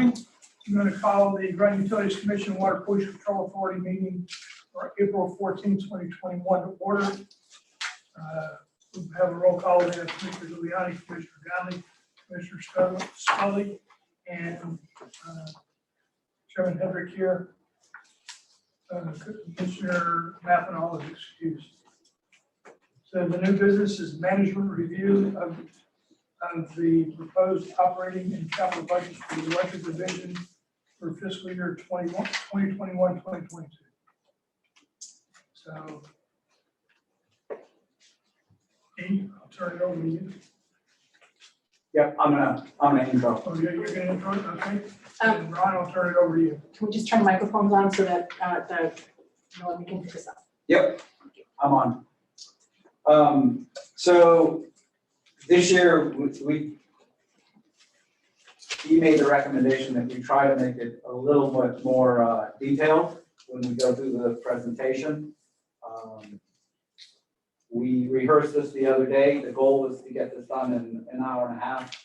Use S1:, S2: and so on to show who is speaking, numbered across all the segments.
S1: morning. I'm going to call the Groton Utilities Commission Water Pollution Control Authority meeting for April 14, 2021 to order. We have a roll call. We have Commissioner Giuliani, Commissioner Godley, Commissioner Scully, and Chairman Hedrick here. Commissioner Mappinall is excused. So the new business is management review of the proposed operating and capital budgets for the electric division for fiscal year 2021-2022. So, Dean, I'll turn it over to you.
S2: Yep, I'm gonna intro.
S1: Oh, yeah, you're gonna intro it, okay? And Ron, I'll turn it over to you.
S3: Can we just turn the microphones on so that we can pick this up?
S2: Yep, I'm on. So this year he made the recommendation that we try to make it a little bit more detailed when we go through the presentation. We rehearsed this the other day. The goal was to get this done in an hour and a half.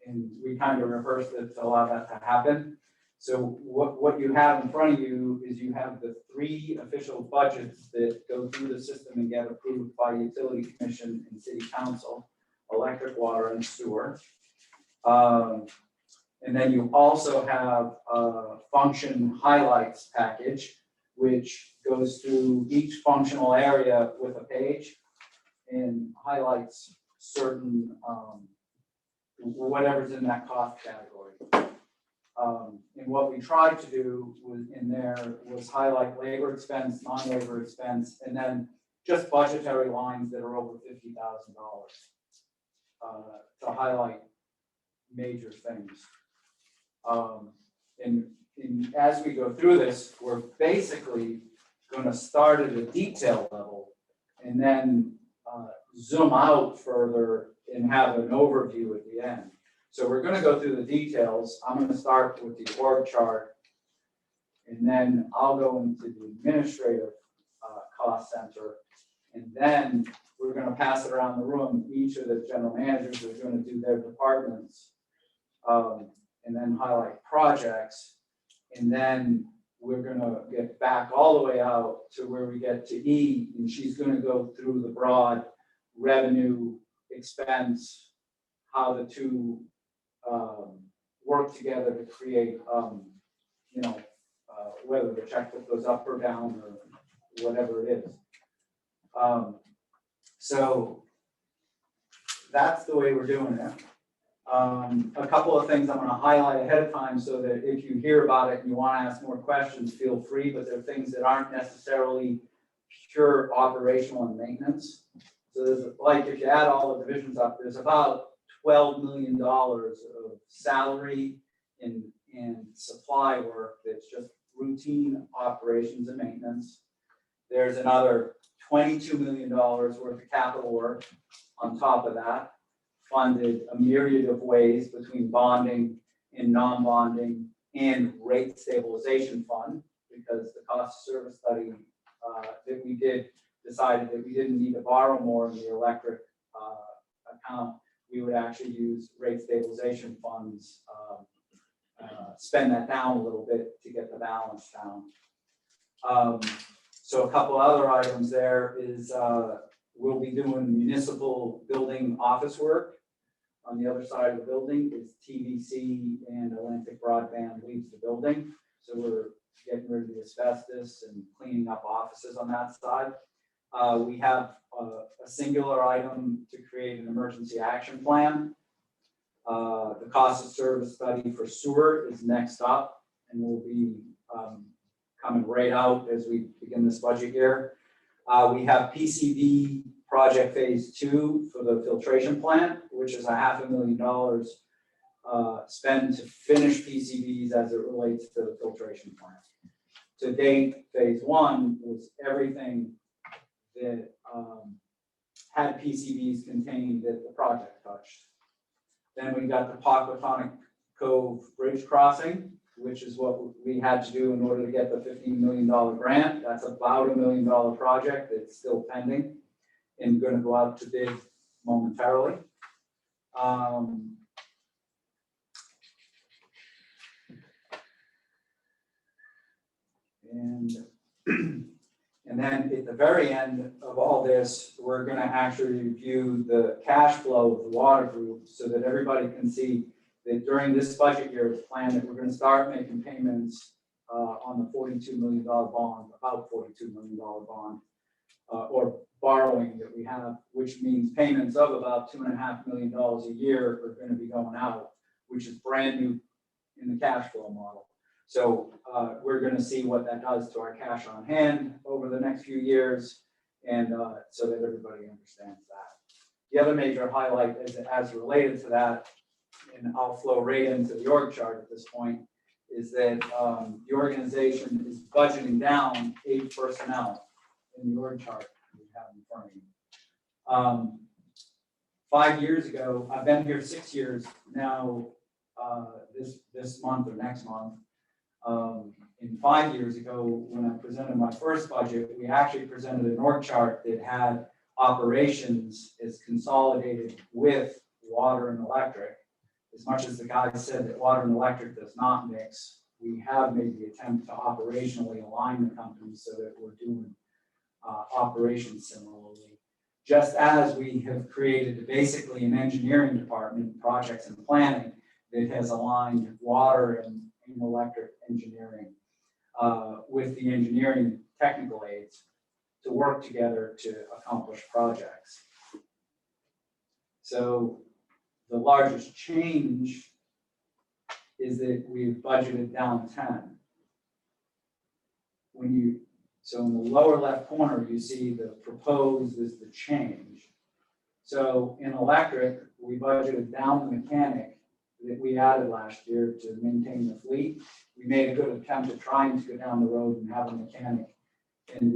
S2: And we kind of rehearsed it to allow that to happen. So what you have in front of you is you have the 3 official budgets that go through the system and get approved by Utility Commission and City Council, electric, water, and sewer. And then you also have a function highlights package, which goes through each functional area with a page and highlights certain whatever's in that cost category. And what we tried to do was highlight labor expense, non-labor expense, and then just budgetary lines that are over $50,000 to highlight major things. And as we go through this, we're basically going to start at a detail level and then zoom out further and have an overview at the end. So we're going to go through the details. I'm going to start with the org chart, and then I'll go into the administrative cost center, and then we're going to pass it around the room. Each of the general managers are going to do their departments, and then highlight projects, and then we're going to get back all the way out to where we get to E, and she's going to go through the broad revenue, expense, how the two work together to create, whether the checkbook goes up or down or whatever it is. So that's the way we're doing it. A couple of things I'm going to highlight ahead of time so that if you hear about it and you want to ask more questions, feel free, but there are things that aren't necessarily pure operational and maintenance. So there's, like, if you add all the divisions up, there's about $12 million of salary and supply work that's just routine operations and maintenance. There's another $22 million worth of capital work on top of that, funded a myriad of ways between bonding and non-bonding and rate stabilization fund, because the cost of service study that we did decided that we didn't need to borrow more in the electric account. We would actually use rate stabilization funds, spend that down a little bit to get the balance down. So a couple other items there is we'll be doing municipal building office work. On the other side of the building is TVC and Atlantic Broadband leaves the building. So we're getting rid of the asbestos and cleaning up offices on that side. We have a singular item to create an emergency action plan. The cost of service study for sewer is next up and will be coming right out as we begin this budget year. We have PCB project phase 2 for the filtration plant, which is $500,000 spent to finish PCBs as it relates to the filtration plant. To date, phase 1 was everything that had PCBs contained that the project touched. Then we got the Poquatonic Cove Bridge crossing, which is what we had to do in order to get the $15 million grant. That's about $1 million project that's still pending and going to go out to bid momentarily. And, and then at the very end of all this, we're gonna actually review the cash flow of the water group so that everybody can see that during this budget year, it's planned that we're gonna start making payments on the $42 million bond, about $42 million bond, or borrowing that we have, which means payments of about $2.5 million a year are gonna be going out, which is brand new in the cash flow model. So we're gonna see what that does to our cash on hand over the next few years, and so that everybody understands that. The other major highlight is as related to that, and I'll flow right into the org chart at this point, is that the organization is budgeting down 8 personnel in the org chart we have in front of you. 5 years ago, I've been here 6 years now, this month or next month. And 5 years ago, when I presented my first budget, we actually presented an org chart that had operations as consolidated with water and electric. As much as the guy said that water and electric does not mix, we have made the attempt to operationally align the companies so that we're doing operations similarly. Just as we have created basically an engineering department, projects and planning, that has aligned water and electric engineering with the engineering technical aids to work together to accomplish projects. So the largest change is that we've budgeted down 10. So in the lower left corner, you see the proposed is the change. So in electric, we budgeted down the mechanic that we added last year to maintain the fleet. We made a good attempt at trying to go down the road and have a mechanic, and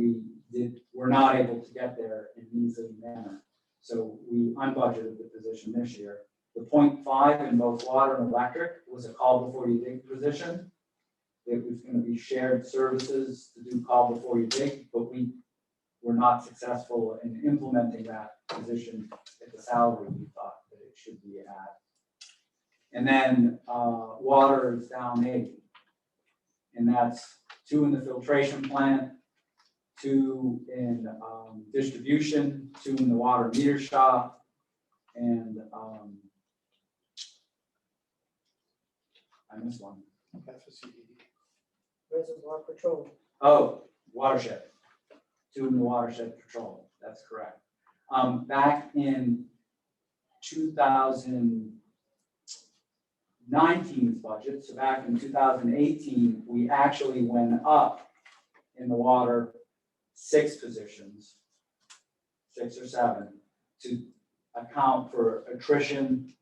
S2: we're not able to get there in an easy manner. So we unbudgeted the position this year. The 0.5 in both water and electric was a call before you dig position. It was going to be shared services to do call before you dig, but we were not successful in implementing that position at the salary we thought that it should be at. And then water is down 8. And that's 2 in the filtration plant, 2 in distribution, 2 in the water meter shop, and I missed one.
S3: Reservoir Patrol.
S2: Oh, watershed. 2 in the Watershed Patrol. That's correct. Back in 2019's budget, so back in 2018, we actually went up in the water 6 positions, 6 or 7, to account for attrition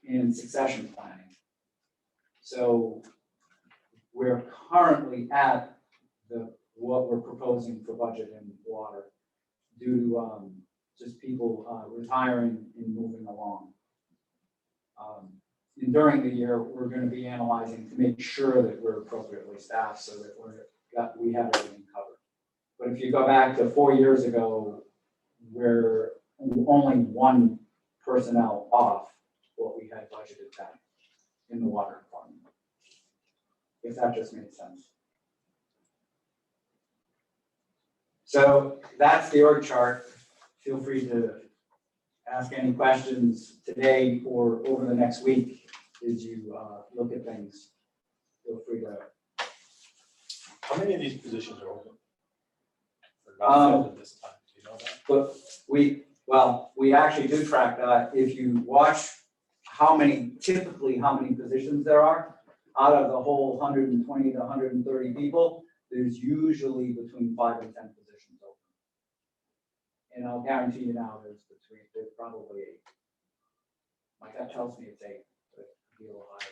S2: and succession planning. So we're currently at what we're proposing for budget in water due to just people retiring and moving along. And during the year, we're going to be analyzing to make sure that we're appropriately staffed so that we have everything covered. But if you go back to 4 years ago, we're only 1 personnel off what we had budgeted back in the water department. If that just made sense. So that's the org chart. Feel free to ask any questions today or over the next week as you look at things. Feel free to.
S4: How many of these positions are open? Or not filled at this time? Do you know that?
S2: But we actually do track that. If you watch how many positions there are out of the whole 120 to 130 people, there's usually between 5 and 10 positions open. And I'll guarantee you now there's probably 8. My gut tells me it's 8, but it could be a little higher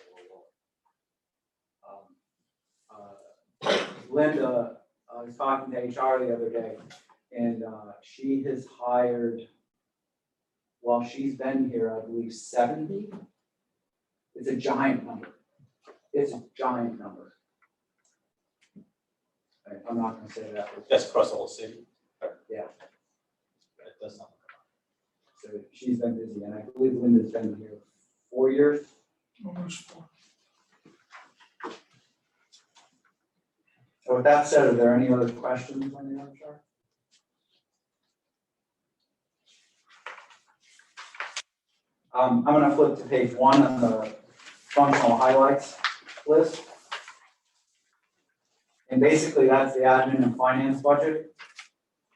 S2: or lower. Linda, I was talking to HR the other day, and she has hired, while she's been here, I believe 70. It's a giant number. It's a giant number. I'm not going to say that.
S4: That's across the whole city?
S2: Yeah.
S4: That does not.
S2: So she's been busy, and I believe Linda's been here 4 years.
S1: Almost 4.
S2: So with that said, are there any other questions on the org chart? I'm gonna flip to page 1 on the functional highlights list. And basically that's the admin and finance budget.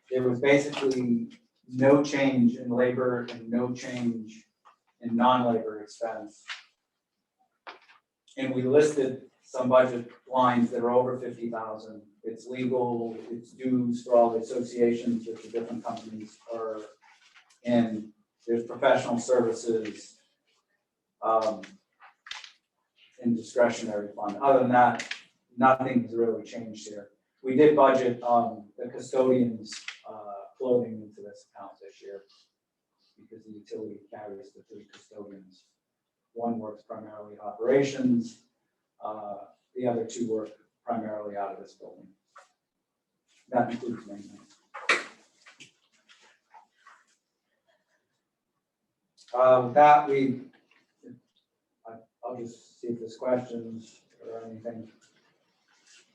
S2: There was basically no change in labor and no change in non-labor expense. And we listed some budget lines that are over 50,000. It's legal, it's dues for all the associations that the different companies are in. There's professional services, and discretionary fund. Other than that, nothing's really changed here. We did budget the custodians' clothing into this account this year because the utility carries the 3 custodians. One works primarily operations, the other 2 work primarily out of this building. That includes maintenance. With that, I'll just see if there's questions or anything.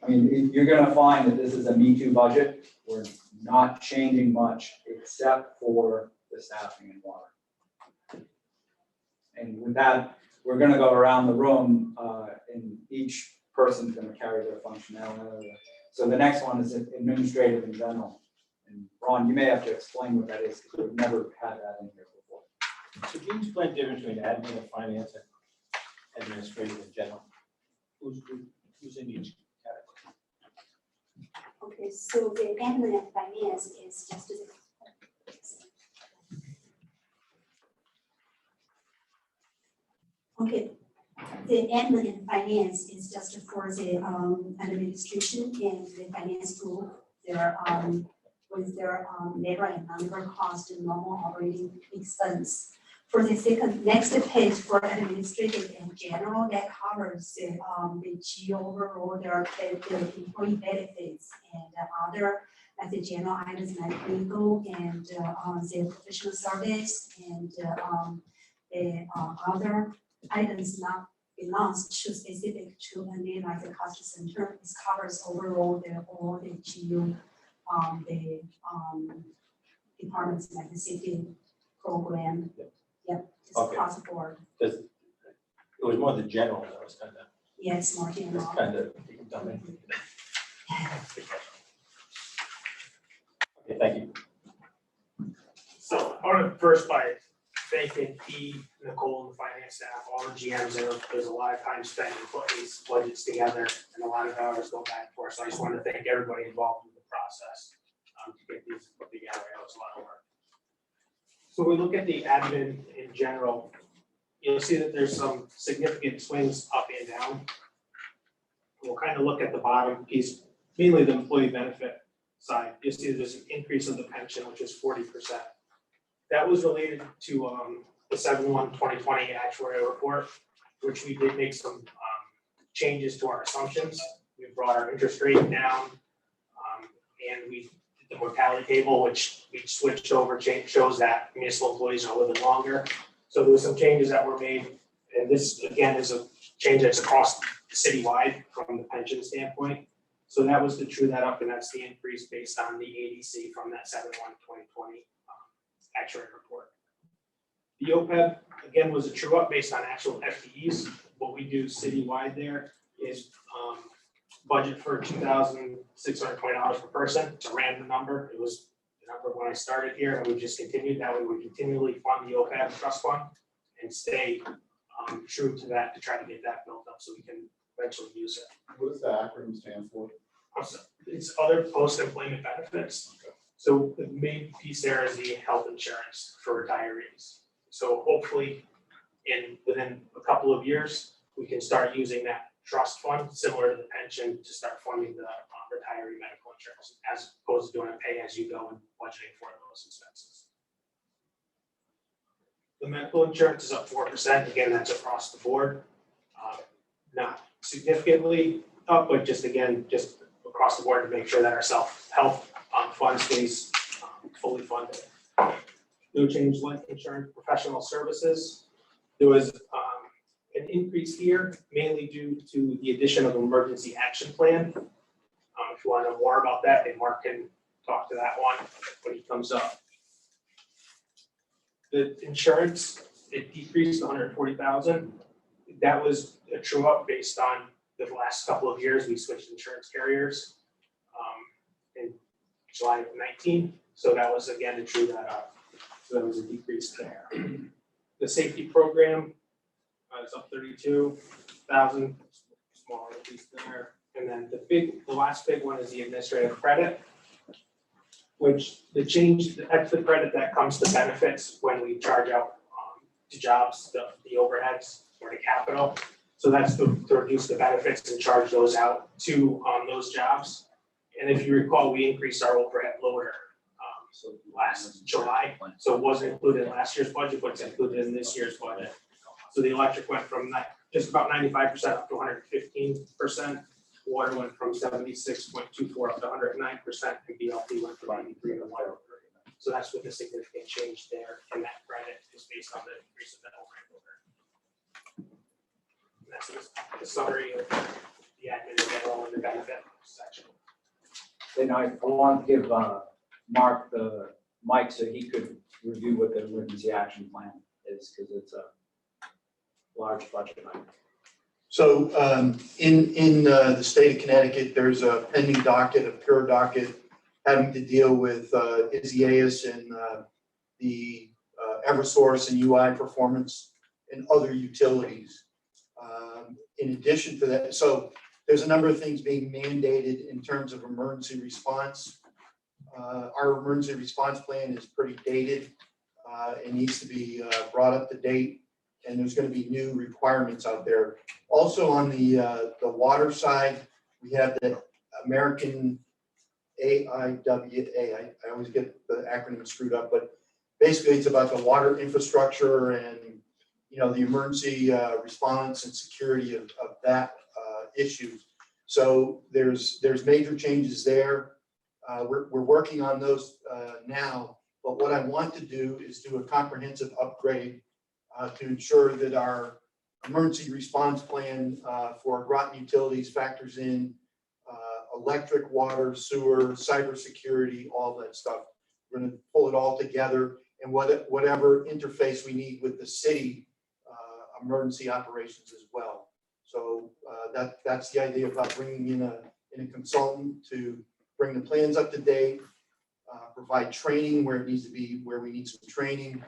S2: I mean, you're gonna find that this is a Me Too budget. We're not changing much except for the staffing and water. And with that, we're gonna go around the room, and each person's gonna carry their functionality. So the next one is administrative and general. And Ron, you may have to explain what that is because we've never had that in here before.
S4: So can you explain the difference between admin and finance and administrative in general? Who's in each category?
S5: Okay, so the admin and finance is just the. Okay, the admin and finance is just for the administration and the finance group. Their with their labor and non-labor cost and normal operating expense. For the next page for administrative and general, that covers the GO overall, their employee benefits and other as the general items like legal and the professional service and the other items not belongs to specific to a name like the cost center. It covers overall all the GO the departments like the city program. Yep, just
S4: Okay.
S5: across the board.
S4: Because it was more the general that was kind of,
S5: Yes, more general.
S4: Okay, thank you.
S6: So I want to first by thanking Pete, Nicole, and the finance staff, all the GMs. There's a lot of time spent in putting these budgets together and a lot of hours go back and forth. So I just want to thank everybody involved in the process to get these put together. It was a lot of work. So we look at the admin in general, you'll see that there's some significant swings up and down. We'll kind of look at the bottom piece, mainly the employee benefit side. You'll see there's an increase of the pension, which is 40%. That was related to the 7/1/2020 actuarial report, which we did make some changes to our assumptions. We brought our interest rate down, and we did the mortality table, which we switched over, shows that municipal employees are living longer. So there were some changes that were made, and this again is a change that's across citywide from the pension standpoint. So that was to true that up, and that's the increase based on the ADC from that 7/1/2020 actuary report. The OPEB, again, was a true up based on actual FTEs. What we do citywide there is budget for $2,620 per person. It's a random number. It was the number when I started here, and we just continued that way. We continually fund the OPEB trust fund and stay true to that to try to get that built up so we can eventually use it.
S7: What does the acronym stand for?
S6: It's other post-employment benefits. So the main piece there is the health insurance for retirees. So hopefully within a couple of years, we can start using that trust fund, similar to the pension, to start funding the retiree medical insurance, as opposed to doing a pay-as-you-go and budgeting for those expenses. The medical insurance is up 4%. Again, that's across the board. Not significantly up, but just across the board to make sure that our self-health fund stays fully funded. No change life insurance, professional services. There was an increase here, mainly due to the addition of an emergency action plan. If you want to know more about that, then Mark can talk to that one when he comes up. The insurance, it decreased 140,000. That was a true up based on the last couple of years. We switched insurance carriers in July of 19. So that was again to true that up. So that was a decrease there. The safety program is up 32,000, small increase there. And then the last big one is the administrative credit, which the change, that's the credit that comes to benefits when we charge out to jobs, the overheads or the capital. So that's to reduce the benefits and charge those out to those jobs. And if you recall, we increased our overhead loader so last July. So it wasn't included in last year's budget, but it's included in this year's budget. So the electric went from just about 95% up to 115%. Water went from 76.24 up to 109%, and BLP went from 93 to 103. So that's what the significant change there in that credit is based on the increase of that overhead loader. And that's the summary of the admin in general and the benefit section.
S2: Then I want to give Mark the mic so he could review what the emergency action plan is, because it's a large budget item.
S8: So in the state of Connecticut, there's a pending docket, a pure docket, having to deal with Isaias and the Eversource and UI performance and other utilities. In addition to that, so there's a number of things being mandated in terms of emergency response. Our emergency response plan is pretty dated. It needs to be brought up to date, and there's going to be new requirements out there. Also on the water side, we have the American AIWA. I always get the acronym screwed up, but basically it's about the water infrastructure and the emergency response and security of that issue. So there's major changes there. We're working on those now, but what I want to do is do a comprehensive upgrade to ensure that our emergency response plan for Groton utilities factors in electric, water, sewer, cybersecurity, all that stuff. We're going to pull it all together, and whatever interface we need with the city emergency operations as well. So that's the idea about bringing in a consultant to bring the plans up to date, provide training where it needs to be, where we need some training,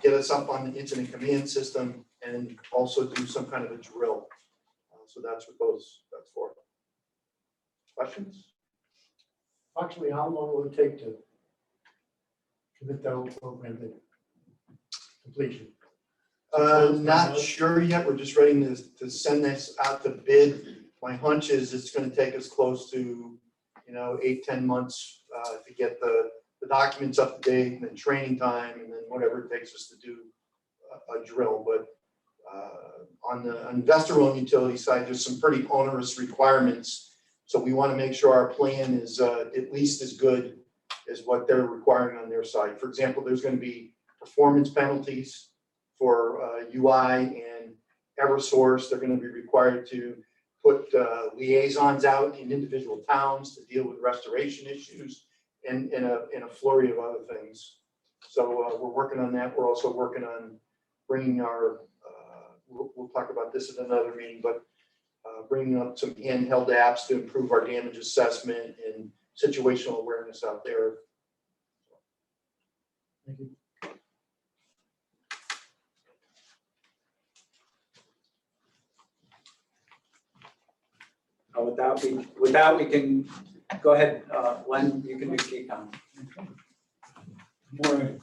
S8: get us up on the incident command system, and also do some kind of a drill. So that's what that's for. Questions?
S9: Actually, how long will it take to commit the whole program to completion?
S8: Not sure yet. We're just ready to send this out to bid. My hunch is it's going to take us close to 8-10 months to get the documents up to date, and then training time, and then whatever it takes us to do a drill. But on the investor-owned utility side, there's some pretty onerous requirements. So we want to make sure our plan is at least as good as what they're requiring on their side. For example, there's going to be performance penalties for UI and Eversource. They're going to be required to put liaisons out in individual towns to deal with restoration issues and a flurry of other things. So we're working on that. We're also working on bringing our, we'll talk about this at another meeting, but bringing up some handheld apps to improve our damage assessment and situational awareness out there.
S9: Thank you.
S2: With that, we can go ahead, Len, you can do key count.
S10: Morning.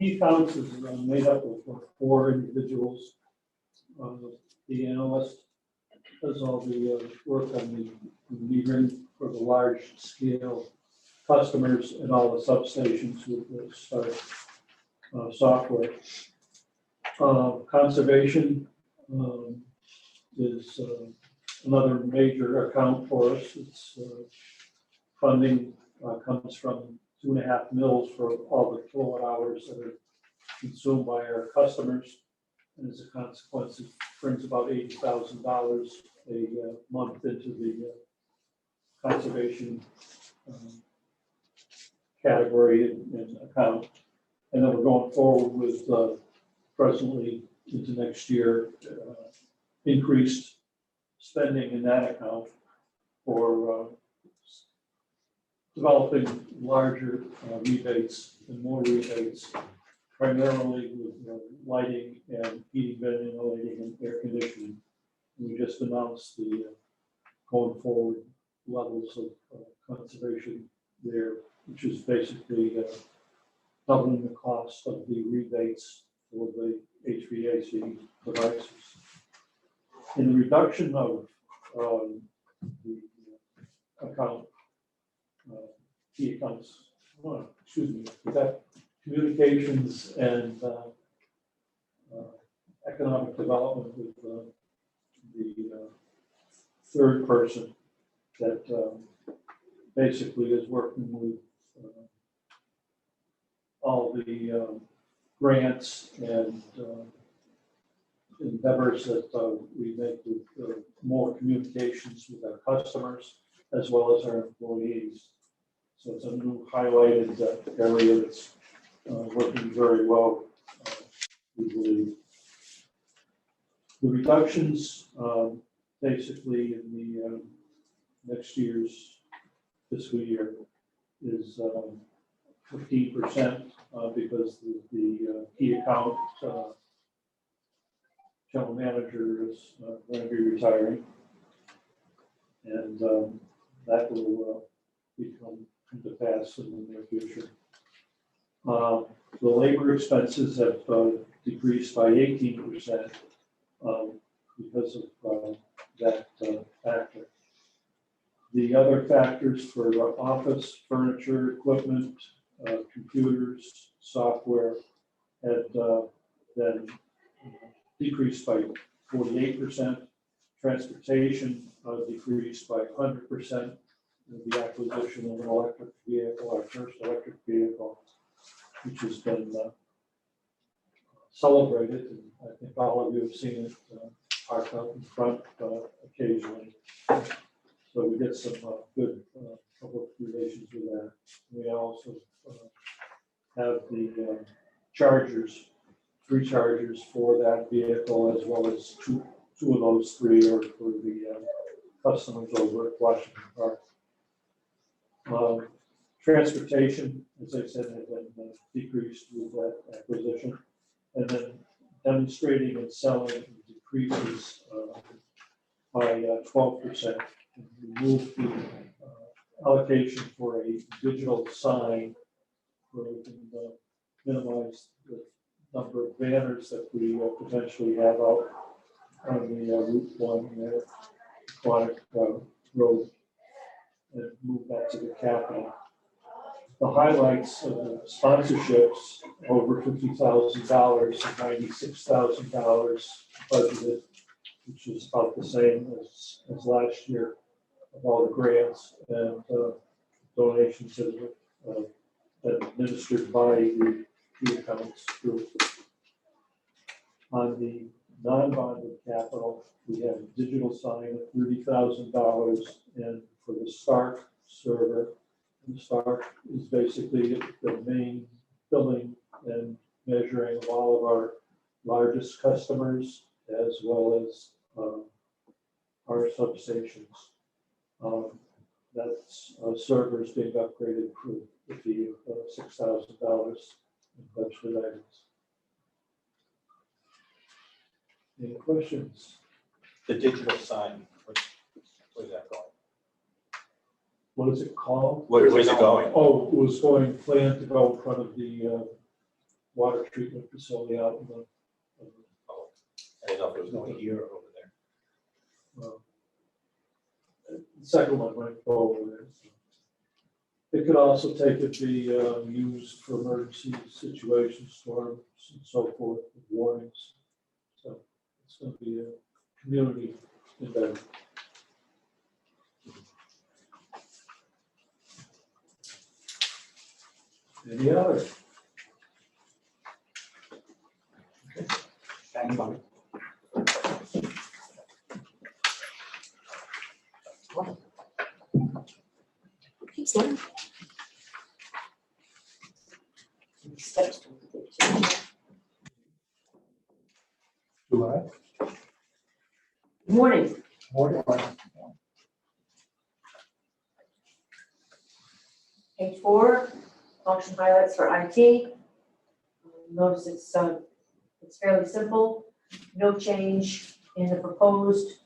S10: Key counts is made up of 4 individuals. The analyst does all the work on the metering for the large scale customers and all the substations with the START software. Conservation is another major account for us. It's funding comes from 2.5 mils for all the kilowatt hours that are consumed by our customers. And as a consequence, it brings about $80,000 a month into the conservation category and account. And then we're going forward with presently into next year, increased spending in that account for developing larger rebates and more rebates, primarily with lighting and heating, ventilating, and air conditioning. We just announced the going forward levels of conservation there, which is basically doubling the cost of the rebates for the HVAC devices. In the reduction of the account, key accounts, we got communications and economic development with the third person that basically is working with all the grants and endeavors that we make with more communications with our customers as well as our employees. So it's a new highlighted area that's working very well, we believe. The reductions basically in the next year's fiscal year is 15% because the key account general manager is going to be retiring, and that will come to pass in the near future. The labor expenses have decreased by 18% because of that factor. The other factors for office furniture, equipment, computers, software had then decreased by 48%. Transportation decreased by 100%. The acquisition of an electric vehicle, our first electric vehicle, which has been celebrated, and I think all of you have seen it parked out in front occasionally. So we get some good public relations with that. We also have the chargers, 3 chargers for that vehicle, as well as two of those 3 are for the customers over at Washington Park. Transportation, as I said, had been decreased with that acquisition, and then demonstrating and selling decreases by 12%. And we moved the allocation for a digital sign where we can minimize the number of banners that we potentially have out on the Route 1 Aquatic Road, and move that to the capital. The highlights of the sponsorships, over $50,000 and $96,000 budgeted, which is about the same as last year, of all the grants and donations that are administered by the key accounts group. On the non-bonded capital, we have a digital sign of $30,000, and for the Stark server, and Stark is basically the main billing and measuring of all of our largest customers, as well as our substations. That's servers being upgraded for the fee of $6,000 in budgeted items. Any questions?
S4: The digital sign, where's that going?
S10: What is it called?
S4: Where's it going?
S10: Oh, it was going, planned to go in front of the water treatment facility out in the.
S4: I didn't know if it was going here or over there.
S10: The second one might go over there. It could also take it be used for emergency situations, storms and so forth, with warnings. So it's going to be a community endeavor. Any other?
S6: Back
S2: Thank you.
S9: Do I?
S3: Morning.
S9: Morning.
S3: Page 4, function highlights for IT. Notice it's fairly simple, no change in the proposed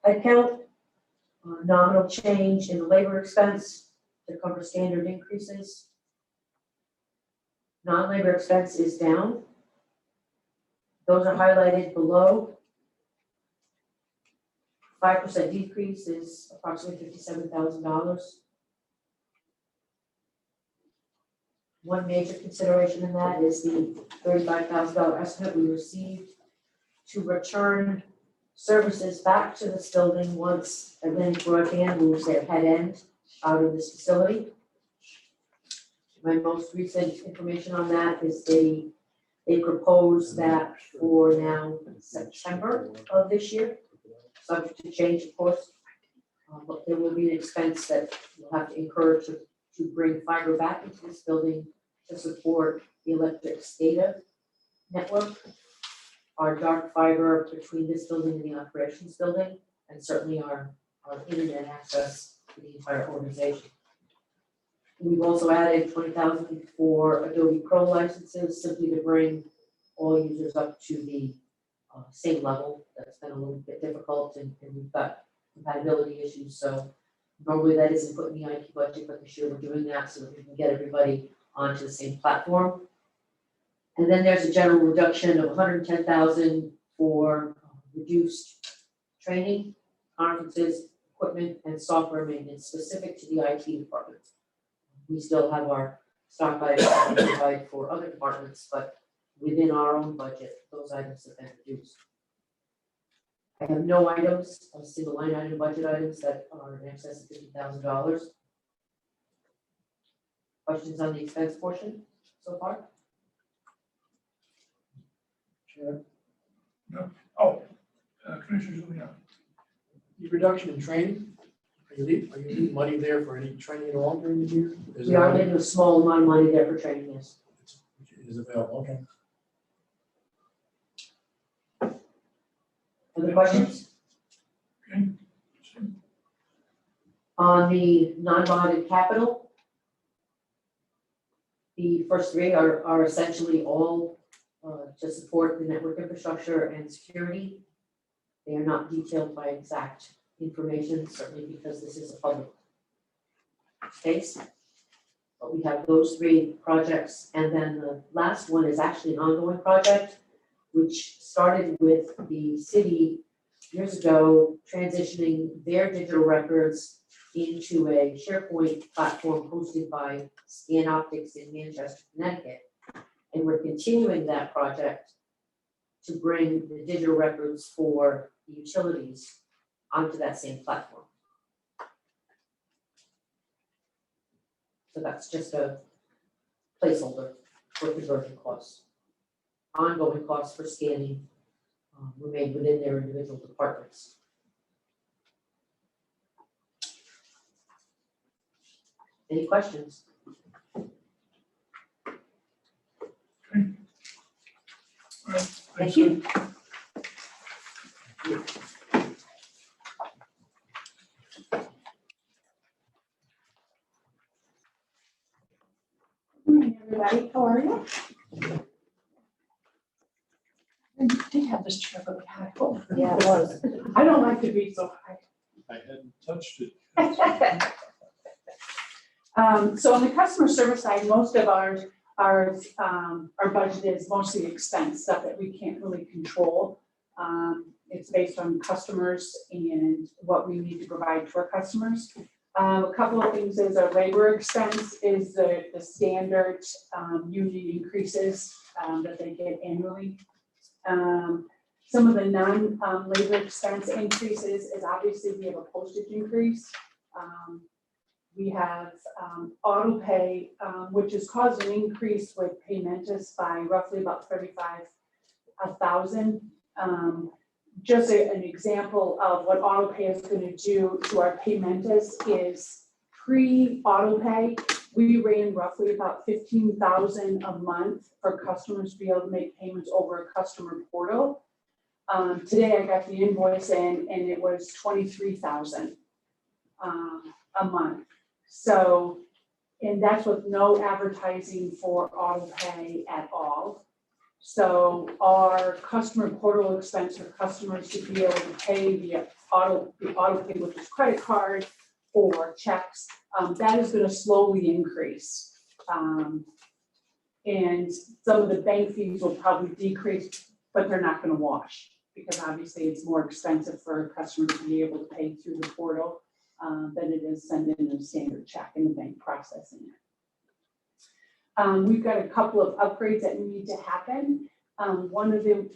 S3: headcount, nominal change in the labor expense to cover standard increases. Non-labor expense is down. Those are highlighted below. 5% decrease is approximately $57,000. One major consideration in that is the $35,000 estimate we received to return services back to this building once Atlantic Broadband moves their head end out of this facility. My most recent information on that is they propose that for now September of this year, subject to change, of course. But there will be an expense that you'll have to incur to bring fiber back into this building to support the electric SCADA network, our dark fiber between this building and the operations building, and certainly our internet access to the entire organization. We've also added $20,000 for Adobe Pro licenses, simply to bring all users up to the same level. That's been a little bit difficult, and we've got compatibility issues, so normally that isn't put in the IT budget, but this year we're doing that so that we can get everybody onto the same platform. And then there's a general reduction of $110,000 for reduced training, conferences, equipment, and software maintenance specific to the IT department. We still have our stock items that we provide for other departments, but within our own budget, those items have been reduced. I have no items, single line item budget items that are in excess of $50,000. Questions on the expense portion so far?
S9: Chair,
S1: Commissioner Juliana.
S9: the reduction in training, are you leaving money there for any training at all during the year? Is
S3: We
S9: there
S3: are
S9: money-
S3: getting a small amount of money there for training, yes.
S9: Is available, okay.
S3: Other questions?
S1: Okay.
S3: On the non-bonded capital, the first three are essentially all to support the network infrastructure and security. They are not detailed by exact information, certainly because this is a public space. But we have those three projects, and then the last one is actually an ongoing project, which started with the city years ago, transitioning their digital records into a SharePoint platform hosted by Scan Optics in Manchester, Connecticut. And we're continuing that project to bring the digital records for the utilities onto that same platform. So that's just a placeholder for conversion costs. Ongoing costs for scanning remain within their individual departments. Any questions?
S1: All right.
S3: Thank you.
S11: Morning, everybody. How are you? I did have this chair really high. Oh,
S3: Yeah, it was.
S11: I don't like to be so high.
S10: I hadn't touched it.
S11: So on the customer service side, most of our budget is mostly expense, stuff that we can't really control. It's based on customers and what we need to provide to our customers. A couple of things is our labor expense is the standard union increases that they get annually. Some of the non-labor expense increases is obviously we have a postage increase. We have auto pay, which has caused an increase with Paymentus by roughly about 35 1,000. Just an example of what auto pay is going to do to our paymentas is pre-auto pay, we ran roughly about 15,000 a month for customers to be able to make payments over a customer portal. Today I got the invoice in and it was 23,000 a month. So, and that's with no advertising for auto pay at all. So our customer portal expense for customers to be able to pay the auto pay, which is credit card or checks, that is going to slowly increase. And some of the bank fees will probably decrease, but they're not going to wash because obviously it's more expensive for a customer to be able to pay through the portal than it is sending a standard check and the bank processing it. We've got a couple of upgrades that need to happen. One of the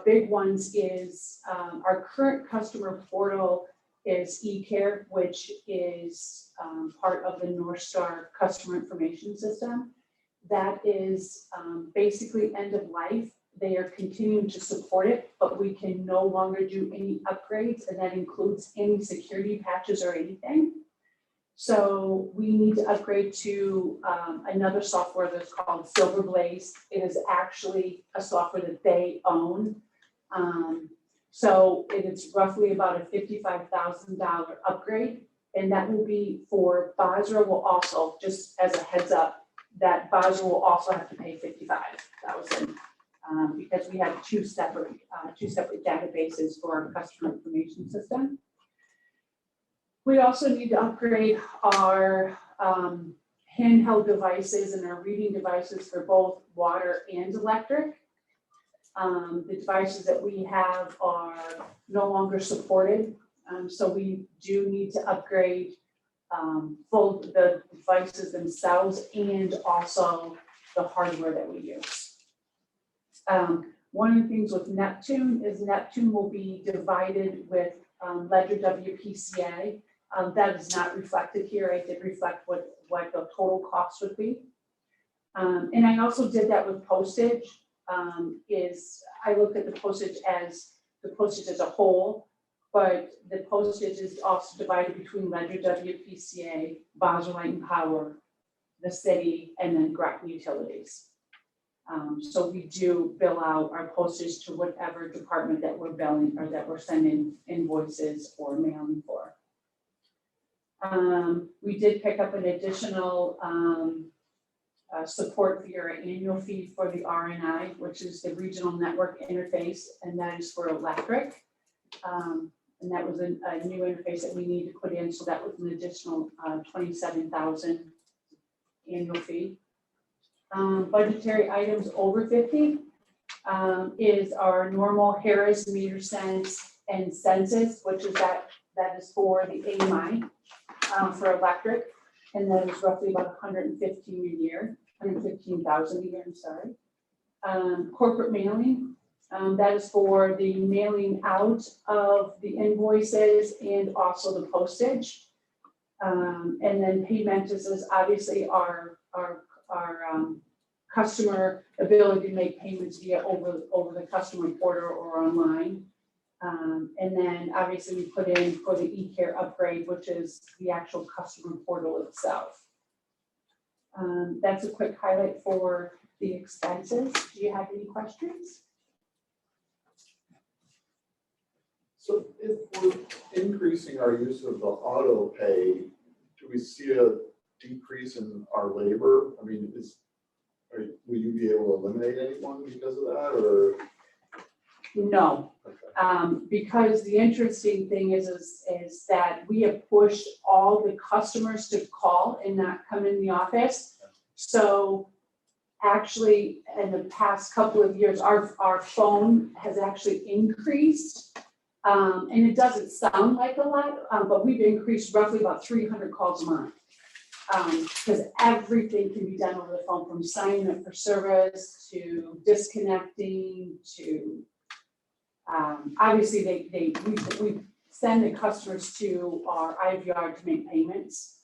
S11: big ones is our current customer portal is eCare, which is part of the North Star customer information system. That is basically end of life. They are continuing to support it, but we can no longer do any upgrades, and that includes any security patches or anything. So we need to upgrade to another software that's called Silver Blaze. It is actually a software that they own. So it is roughly about a $55,000 upgrade, and that will be for Basra will also, just as a heads up, that Basra will also have to pay $55,000 because we have two separate databases for our customer information system. We also need to upgrade our handheld devices and our reading devices for both water and electric. The devices that we have are no longer supported, so we do need to upgrade both the devices themselves and also the hardware that we use. One of the things with Neptune is Neptune will be divided with Ledger WPCA. That is not reflected here. I did reflect what the total cost would be. And I also did that with postage. I looked at the postage as a whole, but the postage is also divided between Ledger WPCA, Basra Light and Power, the city, and then Groton Utilities. So we do bill out our postage to whatever department that we're billing or that we're sending invoices or mailing for. We did pick up an additional support for your annual fee for the RNI, which is the regional network interface, and that is for electric. And that was a new interface that we need to put in, so that was an additional $27,000 annual fee. Budgetary items over 50 is our normal Harris meter sense and census, which is that is for the AMI for electric, and that is roughly about 115,000 a year, I'm sorry. Corporate mailing, that is for the mailing out of the invoices and also the postage. And then paymentas is obviously our customer ability to make payments via over the customer portal or online. And then obviously we put in for the eCare upgrade, which is the actual customer portal itself. That's a quick highlight for the expenses. Do you have any questions?
S7: So if we're increasing our use of the auto pay, do we see a decrease in our labor? I mean, will you be able to eliminate anyone because of that, or?
S11: No,
S7: Okay.
S11: because the interesting thing is that we have pushed all the customers to call and not come in the office. So actually, in the past couple of years, our phone has actually increased. And it doesn't sound like a lot, but we've increased roughly about 300 calls a month. Because everything can be done over the phone, from signing up for service to disconnecting to, obviously we send the customers to our IVR to make payments,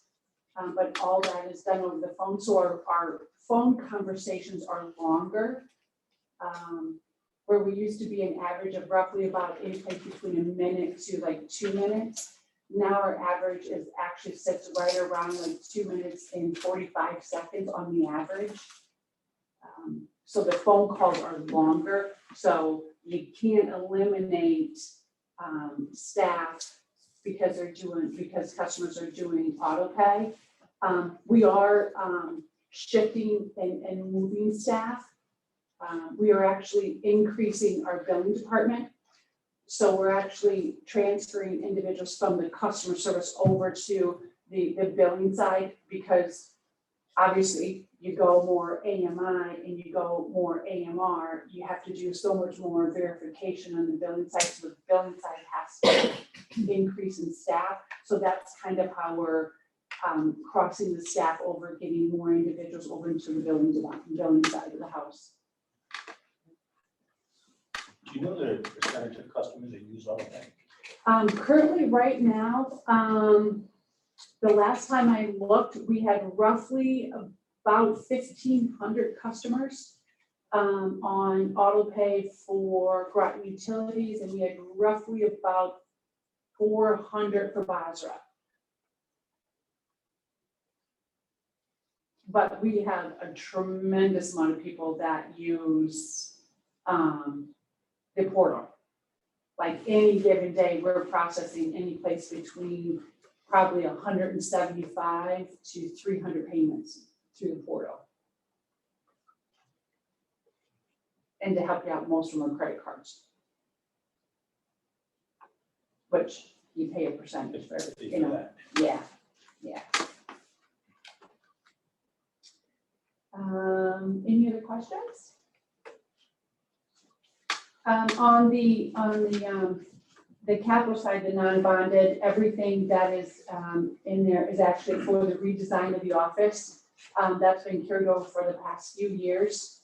S11: but all that is done over the phone. So our phone conversations are longer. where we used to be an average of roughly about any place between a minute to like 2 minutes. Now our average is actually sits right around like 2 minutes and 45 seconds on the average. So the phone calls are longer, so you can't eliminate staff because customers are doing auto pay. We are shifting and moving staff. We are actually increasing our billing department. So we're actually transferring individuals from the customer service over to the billing side, because obviously you go more AMI and you go more AMR, you have to do so much more verification on the billing side. So the billing side has to increase in staff. So that's kind of how we're crossing the staff over, getting more individuals over into the billing side of the house.
S4: Do you know the percentage of customers that use auto pay?
S11: Currently, right now, the last time I looked, we had roughly about 1,500 customers on auto pay for Groton Utilities, and we had roughly about 400 for Basra. But we have a tremendous amount of people that use the portal. Like any given day, we're processing any place between probably 175 to 300 payments through the portal. And to help you out, most of them are credit cards, which you pay a percentage for, you know, yeah. Any other questions? On the capital side, the non-bonded, everything that is in there is actually for the redesign of the office. That's been carried over for the past few years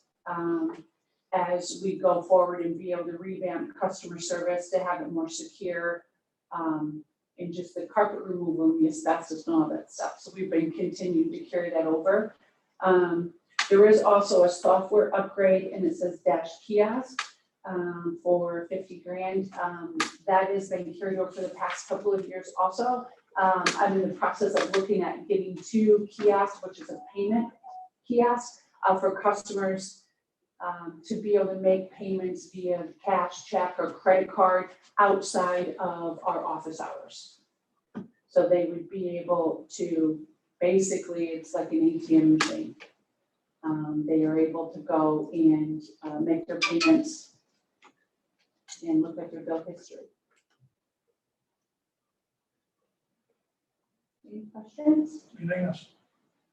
S11: as we go forward and be able to revamp customer service to have it more secure, and just the carpet removal and the asbestos and all that stuff. So we've been continuing to carry that over. There is also a software upgrade, and it says Dash Kiosk for 50 grand. That has been carried over for the past couple of years also. I'm in the process of looking at getting 2 kiosks, which is a payment kiosk for customers to be able to make payments via cash, check, or credit card outside of our office hours. So they would be able to, basically, it's like an ATM machine. They are able to go and make their payments and look at their bill history. Any questions?
S1: Anything else?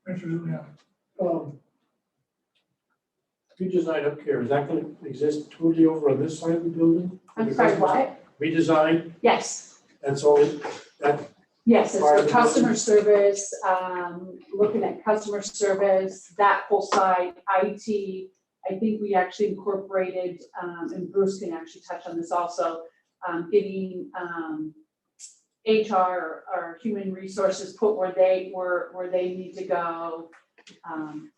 S1: Commissioner Giuliano.
S9: Redesign up here, is that gonna exist totally over on this side of the building?
S11: I'm sorry, what?
S9: Redesign,
S11: Yes.
S9: that's all, that,
S11: Yes, it's
S9: Part of
S11: for
S9: the
S11: customer service, looking at customer service, that whole side, IT. I think we actually incorporated, and Bruce can actually touch on this also, getting HR or human resources put where they need to go,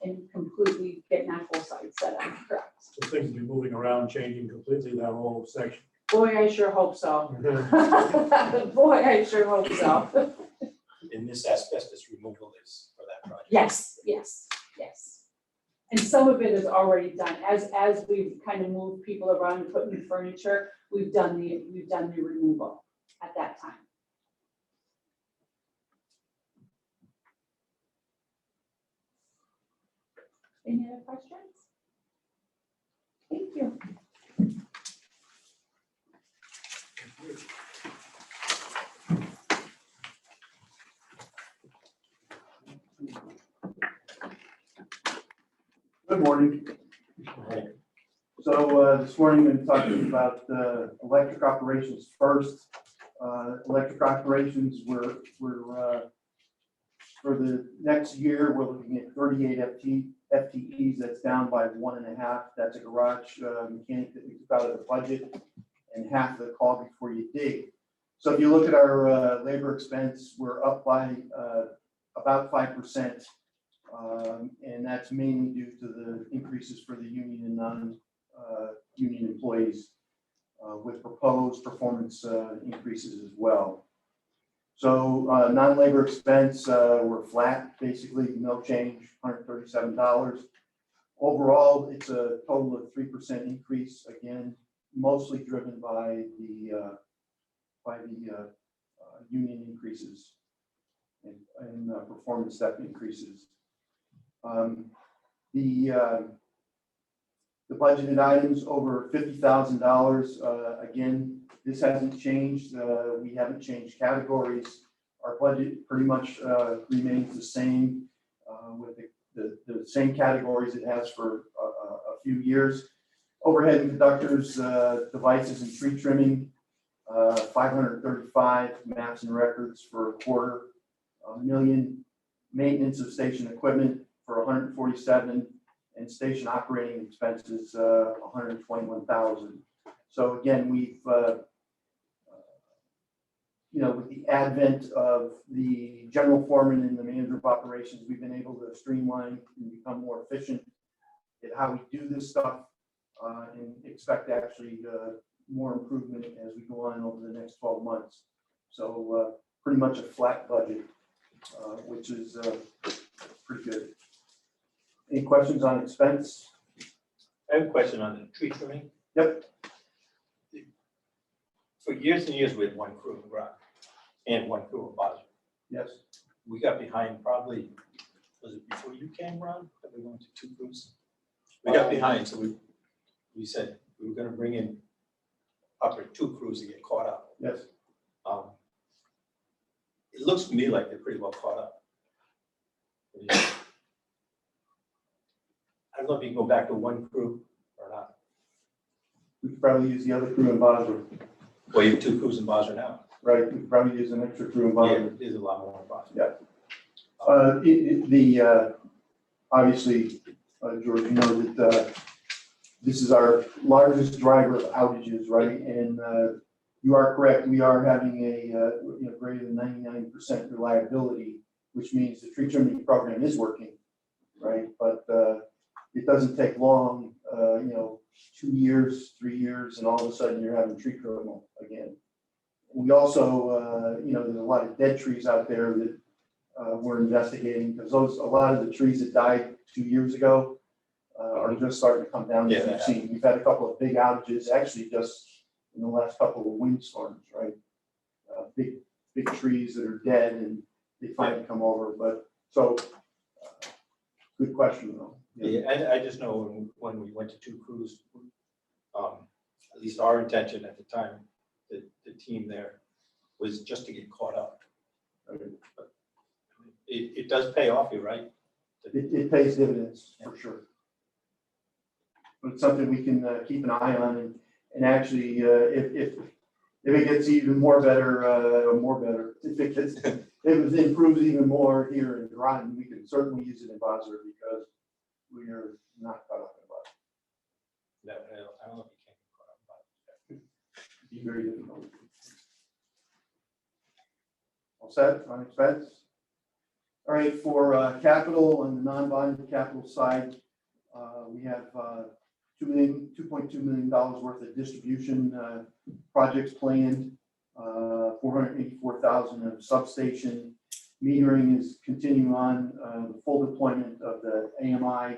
S11: and completely getting that whole side set up, correct.
S9: so things will be moving around, changing completely that whole section.
S11: Boy, I sure hope so. Boy, I sure hope so.
S4: And this asbestos removal is for that project?
S11: Yes. And some of it is already done. As we've kind of moved people around and put new furniture, we've done the removal at that time. Any other questions? Thank you.
S12: Good morning. So this morning we're talking about electric operations first. Electric operations, we're for the next year, we're looking at 38 FTEs. That's down by 1.5. That's a garage mechanic that we took out of the budget, and half the call before you dig. So if you look at our labor expense, we're up by about 5%. And that's mainly due to the increases for the union and union employees with proposed performance increases as well. So non-labor expense, we're flat, basically no change, $137. Overall, it's a total of 3% increase, again, mostly driven by the union increases and performance step increases. The budgeted items over $50,000, again, this hasn't changed. We haven't changed categories. Our budget pretty much remains the same with the same categories it has for a few years. Overhead and conductors, devices and tree trimming, 535 maps and records for a quarter, $1 million. Maintenance of station equipment for 147, and station operating expenses 121,000. So again, we've with the advent of the general foreman and the manager of operations, we've been able to streamline and become more efficient at how we do this stuff, and expect actually more improvement as we go on over the next 12 months. So pretty much a flat budget, which is pretty good. Any questions on expense?
S4: I have a question on the tree trimming.
S12: Yep.
S4: For years and years, we had one crew in Groton and one crew in Budgetary.
S12: Yes.
S4: We got behind probably, was it before you came, Ron, that we went to 2 crews? We got behind, so we said we were gonna bring in up to 2 crews to get caught up.
S12: Yes.
S4: It looks to me like they're pretty well caught up. I don't know if you can go back to 1 crew or not.
S12: We could probably use the other crew in Basra.
S4: Well, you have 2 crews in Basra now.
S12: Right, we could probably use an extra crew in
S4: Yeah,
S12: Basra.
S4: there's a lot more in Basra.
S12: Yeah. Obviously, George, you know that this is our largest driver of outages, right? And you are correct. We are having a greater than 99% reliability, which means the tree trimming program is working, right? But it doesn't take long, 2 years, 3 years, and all of a sudden you're having tree trimming again. We also, there's a lot of dead trees out there that we're investigating, because a lot of the trees that died 2 years ago are just starting to come down. As you've seen, we've had a couple of big outages, actually just in the last couple of windstorms, right? Big trees that are dead and they finally come over. But so, good question though.
S4: Yeah, I just know when we went to 2 crews, at least our intention at the time, the team there, was just to get caught up. But it does pay off, you're right?
S12: It pays dividends for sure. But it's something we can keep an eye on, and actually, if it gets even more better, if it improves even more here in Groton, we can certainly use it in Basra, because we are not caught up in Basra.
S4: No, I don't know if you can get caught up, but
S12: It'd be very difficult. All set on expense? All right, for capital and the non-bonded capital side, we have $2.2 million worth of distribution projects planned, 484,000 of substation. Metering is continuing on, the full deployment of the AMI.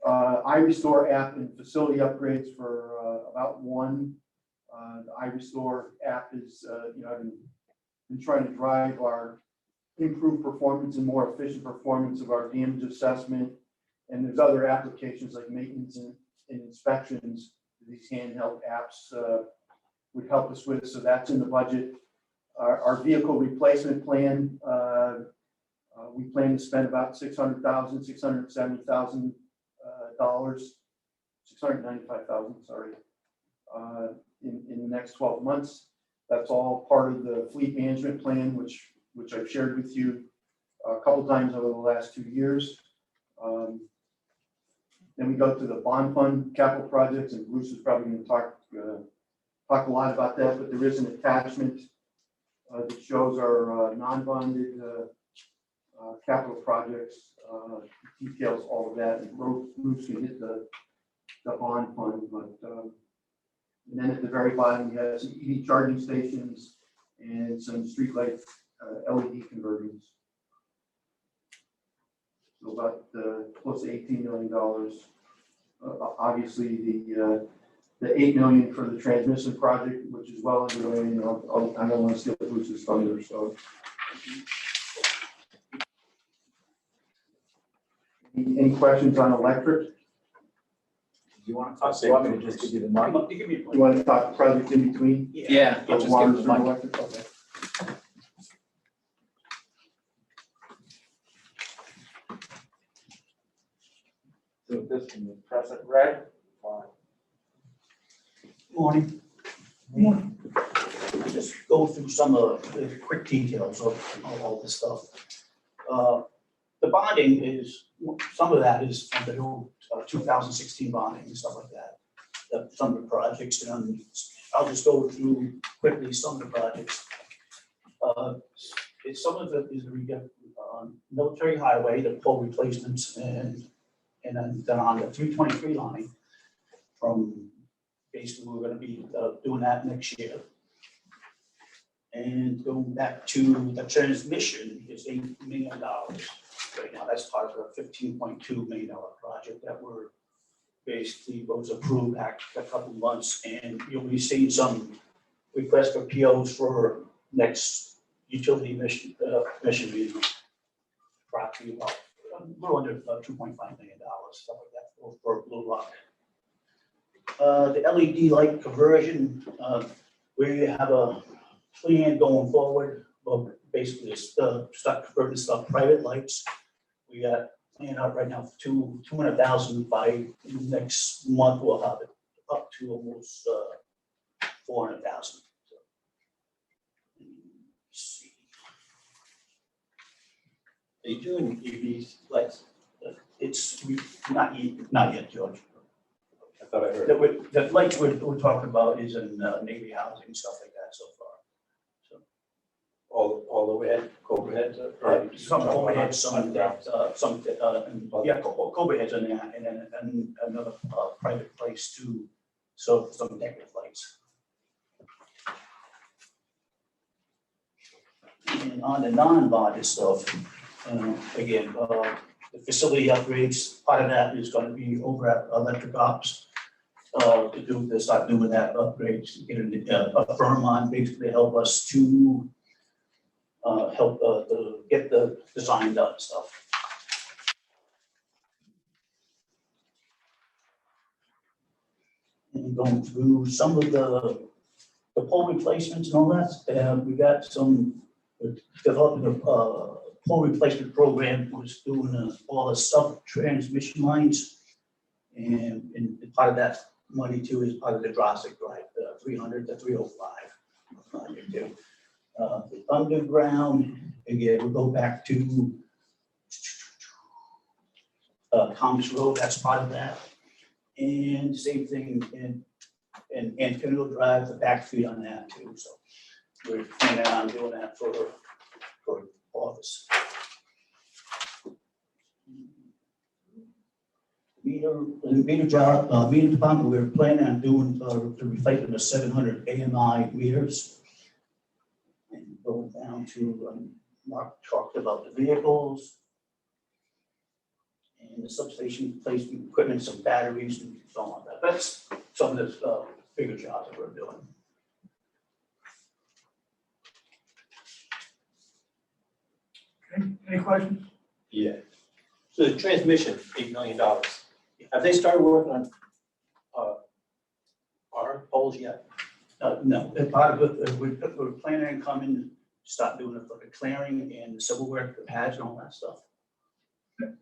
S12: iRestore app and facility upgrades for about 1. The iRestore app is, I've been trying to drive our improved performance and more efficient performance of our damage assessment. And there's other applications like maintenance and inspections these handheld apps would help us with. So that's in the budget. Our vehicle replacement plan, we plan to spend about $670,000, $695,000, sorry, in the next 12 months. That's all part of the fleet management plan, which I've shared with you a couple times over the last 2 years. Then we go to the bond fund capital projects, and Bruce is probably going to talk a lot about that, but there is an attachment that shows our non-bonded capital projects, details all of that, and Bruce can hit the bond fund, but, and then at the very bottom, you have some EV charging stations and some streetlight, LED conversions. So about, close to $18 million. Obviously, the 8 million for the transmission project, which is well underway, and I don't want to steal Bruce's thunder, so. Any questions on electric?
S2: Do you want to talk, do you want me to just give you the money?
S12: You want to talk projects in between?
S2: Yeah.
S12: For
S2: Just
S12: water,
S2: give the
S12: sewer,
S2: money.
S12: electric, okay.
S4: So this can be present, right?
S13: Morning.
S1: Morning.
S13: Just go through some of the quick details of all this stuff. The bonding is, some of that is from the old 2016 bonding and stuff like that. Some of the projects, and I'll just go through quickly some of the projects. Some of it is military highway, the pole replacements, and then on the 323 line from, basically, we're gonna be doing that next year. And going back to the transmission is $8 million right now. That's part of a $15.2 million project that we're basically was approved back a couple of months, and you'll be seeing some requests for POs for next utility mission meeting. Approximately about a little under $2.5 million, stuff like that for Blue Rock. The LED light conversion, we have a plan going forward. Well, basically, it's start converting stuff private lights. We got planned out right now for 200,000 by next month. We'll have it up to almost 400,000.
S4: Are you doing EVs lights?
S13: It's not yet, George.
S4: I thought I heard.
S13: The lights we're talking about is in Navy housing and stuff like that so far.
S4: All overhead, overhead?
S13: Some overhead, some Cobra heads in there, and then another private place too, so some decorative lights. And on the non-bonded stuff, again, the facility upgrades, part of that is gonna be over at Electric Ops. To start doing that upgrades, get a firm on basically help us to get the design done stuff. And going through some of the pole replacements and all that, we got some developing a pole replacement program, was doing all the sub transmission lines, and part of that money too is part of the Drossic Drive, the 300 to 305. The underground, again, we'll go back to Thomas Road, that's part of that. And same thing in Canal Drive, the backfeed on that too. So we're planning on doing that for office. Meter job, meter department, we're planning on doing the replacement of 700 AMI meters. And going down to, Mark talked about the vehicles and the substation placement equipment, some batteries and so on. That's some of the bigger jobs that we're doing.
S1: Okay, any questions?
S4: Yeah. So the transmission, $8 million. Have they started working on our poles yet?
S13: No, and part of it, we're planning on coming, start doing it for the clearing and the civil work, the pads and all that stuff.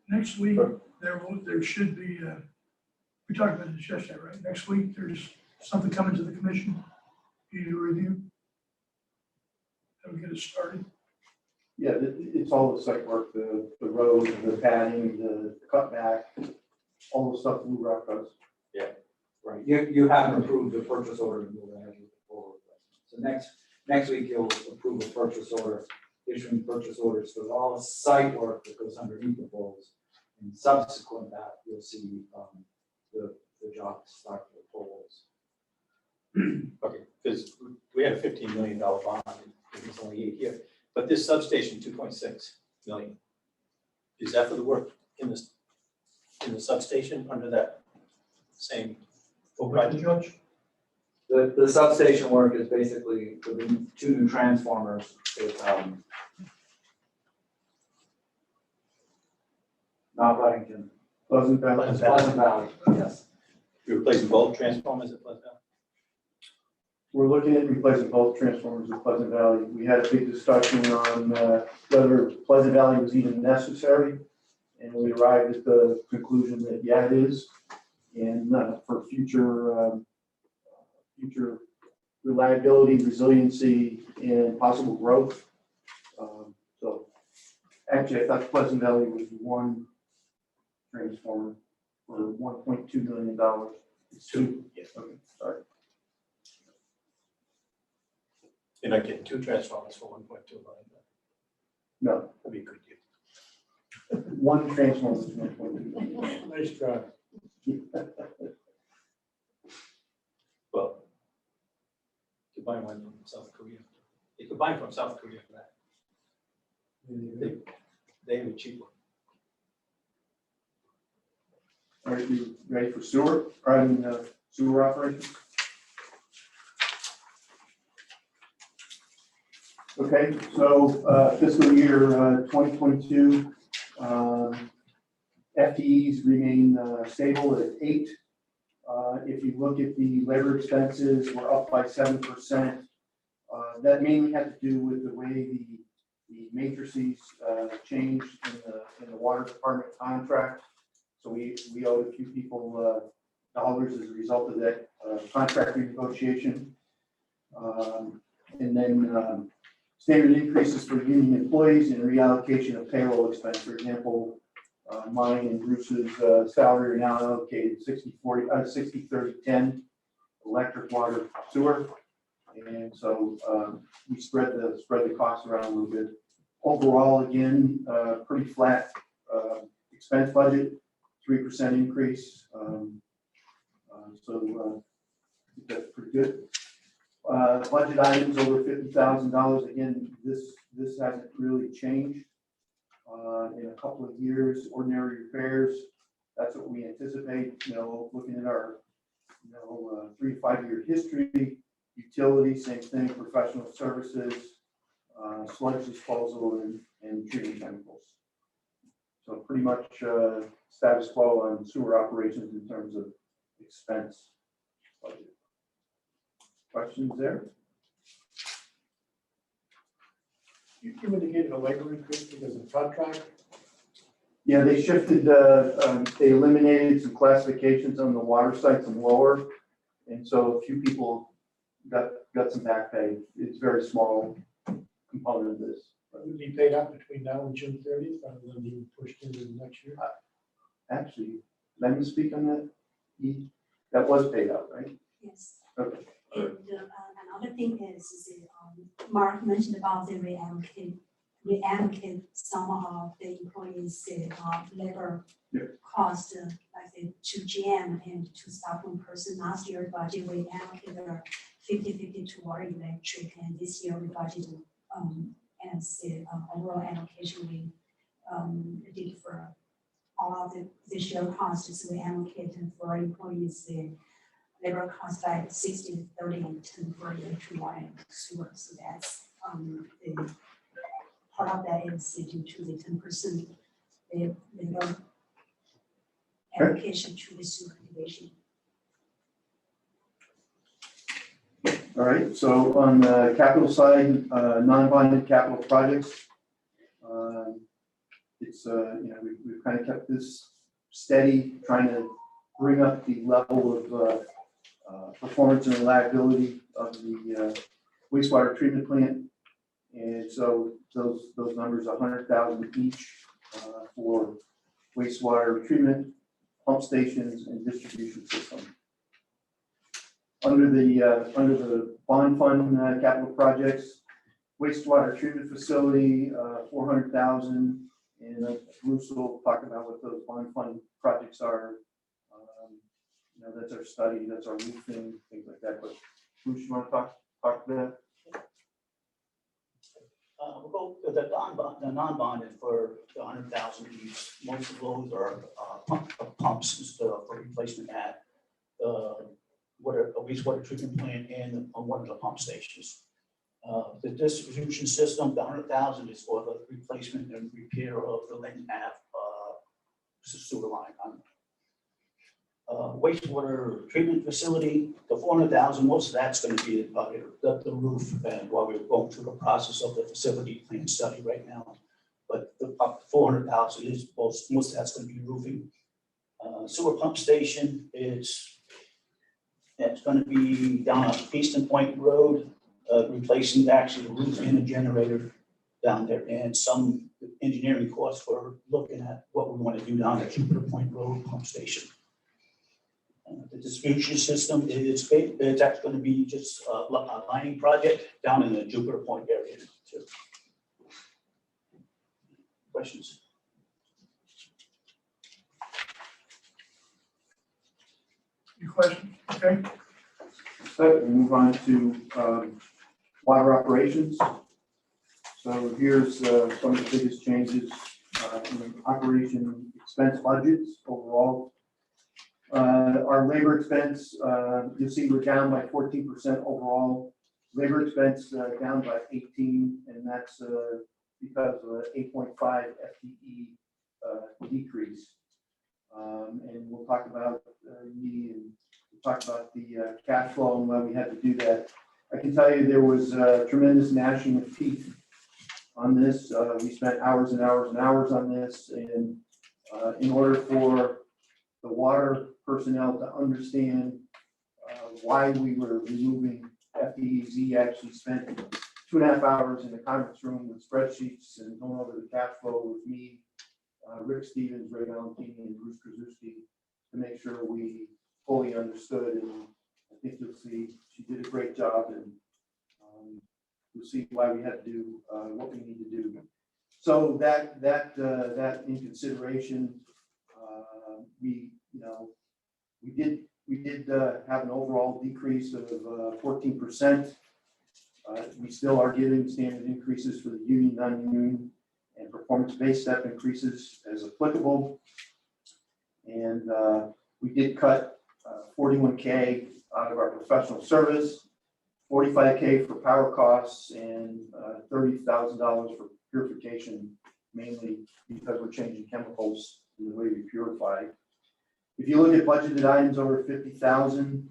S1: Next week, there should be, we talked about this yesterday, right? Next week, there's something coming to the commission, for you to review. That'll get us started.
S12: Yeah, it's all the site work, the road, the padding, the cutback, all the stuff Blue Rock does.
S2: Right, you haven't approved the purchase order to move ahead with the pole replacement. So next week, you'll approve a purchase order, issuing purchase orders for all the site work that goes underneath the poles. And subsequent to that, you'll see the the job to start the polls.
S4: Okay, because we had a $15 million bond, it was only 8 years, but this substation, 2.6 million. Is that for the work in the substation under that same project?
S10: Judge?
S2: The substation work is basically for the 2 new transformers with, not Buddington,
S12: Pleasant Valley.
S2: Pleasant Valley, yes.
S4: You're replacing both transformers at Pleasant Valley?
S12: We're looking at replacing both transformers at Pleasant Valley. We had a big discussion on whether Pleasant Valley was even necessary. And we arrived at the conclusion that, yeah, it is. And for future reliability, resiliency, and possible growth. So actually, I thought Pleasant Valley was 1 transformer for $1.2 million. It's 2.
S4: Yes.
S12: Okay, sorry.
S4: You're not getting 2 transformers for 1.2 million.
S12: No,
S4: That'd be a good deal.
S12: 1 transformer is 1.2 million.
S10: Nice try.
S4: Well, you could buy one from South Korea. You could buy from South Korea for that. They have a cheap one.
S12: Are you ready for sewer? Or I mean, sewer operations? Okay, so fiscal year 2022, FTEs remain stable at 8. If you look at the labor expenses, we're up by 7%. That mainly had to do with the way the matrices changed in the water department contract. So we owed a few people dollars as a result of that contract renegotiation. And then standard increases for union employees and reallocation of payroll expense. For example, mine and Bruce's salary are now allocated 60-30-10, electric, water, sewer. And so we spread the costs around a little bit. Overall, again, pretty flat expense budget, 3% increase. So I think that's pretty good. Budget items over $50,000. Again, this hasn't really changed in a couple of years. Ordinary repairs, that's what we anticipate. You know, looking at our 3 to 5 year history. Utility, same thing. Professional services, sludge disposal, and treating chemicals. So pretty much status quo on sewer operations in terms of expense budget. Questions there?
S9: You indicated a labor increase because of contract.
S12: Yeah, they shifted, they eliminated some classifications on the water side, some lower. And so a few people got some back pay. It's a very small component of this.
S9: But would be paid out between now and June 30th, rather than being pushed into the next year.
S12: Actually, let me speak on that. That was paid out, right?
S5: Yes.
S12: Okay.
S5: And another thing is Mark mentioned about the reallocate some of the employees' labor cost, like to GM and to staff one person. Last year budget we allocated 50-50 to water, electric, and this year we budgeted as the overall allocation we did for all of the share costs. We allocated for employees the labor cost by 60, 30, and 10 for electric, water, and sewer. So that's the part of that is due to the 10% labor allocation to the sewer division.
S12: All right, so on the capital side, non-bonded capital projects, it's, we've kind of kept this steady, trying to bring up the level of performance and reliability of the wastewater treatment plant. And so those numbers, 100,000 each for wastewater treatment, pump stations, and distribution system. Under the bond fund capital projects, wastewater treatment facility, 400,000, and Bruce will talk about what those bond fund projects are. know, that's our study, that's our roofing, things like that, but Bruce, you wanna talk to that?
S13: We'll go with the non-bonded for the 100,000 each. Most of those are pumps instead of for replacement at wastewater treatment plant and on one of the pump stations. The distribution system, the 100,000 is for the replacement and repair of the Lincoln Ave sewer line. Wastewater treatment facility, the 400,000, most of that's going to be the roof, and while we're going through the process of the facility plan study right now. But the up to 400,000 is most of that's going to be roofing. Sewer pump station it's going to be down on Eastern Point Road, replacing actually the roof and the generator down there, and some engineering costs for looking at what we want to do down at Jupiter Point Road pump station. The distribution system it's actually going to be just a lining project down in the Jupiter Point area too. Questions?
S1: Any questions? Okay.
S12: So we move on to water operations. So here's some of the biggest changes in operation expense budgets overall. Our labor expense, you'll see we're down by 14% overall. Labor expense down by 18, and that's because of an 8.5 FTE decrease. And we'll talk about the cash flow and why we had to do that. I can tell you there was tremendous gnashing of teeth on this. We spent hours and hours and hours on this, and in order for the water personnel to understand why we were removing FTEs, he actually spent 2.5 hours in the conference room with spreadsheets and going over the cash flow with me, Rick Stevens, Ray Valentini, and Bruce Krasuski to make sure we fully understood. And I think you'll see she did a great job, and you'll see why we had to do what we need to do. So that in consideration, we did have an overall decrease of 14%. We still are giving standard increases for the union, non-union, and performance-based step increases as applicable. And we did cut 41K out of our professional service, 45K for power costs, and $30,000 for purification, mainly because we're changing chemicals in the way we purify. If you look at budgeted items over 50,000,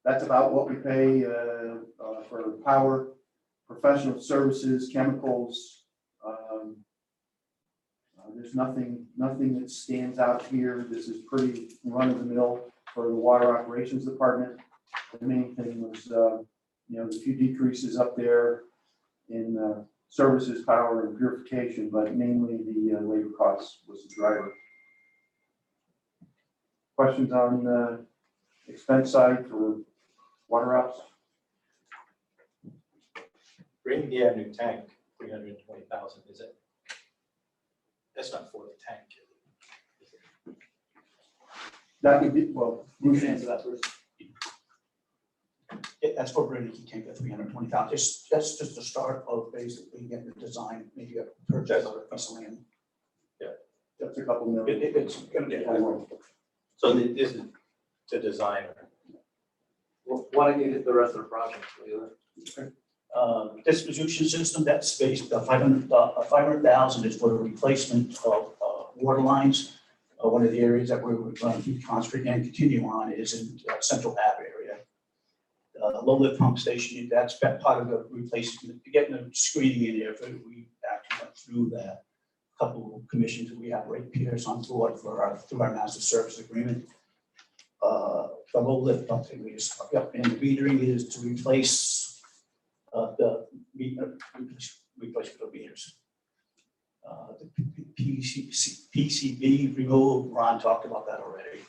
S12: that's about what we pay for power, professional services, chemicals. There's nothing that stands out here. This is pretty run of the mill for the water operations department. The main thing was, the few decreases up there in services, power, and purification, but mainly the labor costs was the driver. Questions on the expense side for water ops?
S4: Bring the new tank, 320,000, is it? That's not for the tank.
S12: That would be, well,
S13: You can answer that first. Yeah, that's for bringing the tank at 320,000. That's just the start of basically getting the design, maybe a purchase of a piece of land.
S12: that's a couple million.
S13: It's gonna be.
S4: So this is the designer.
S2: Why don't you hit the rest of the project?
S13: Distribution system, that's based, 500,000 is for the replacement of water lines. One of the areas that we're going to concentrate and continue on is in Central Ave area. Low lift pump station, that's part of the replacement, getting the screening in there. We actually went through that. Couple of commissions that we have Ray Pierce on board through our master service agreement. The low lift pump thing we just talked about, and the metering is to replace the replacement of meters. The PCB removal, Ron talked about that already.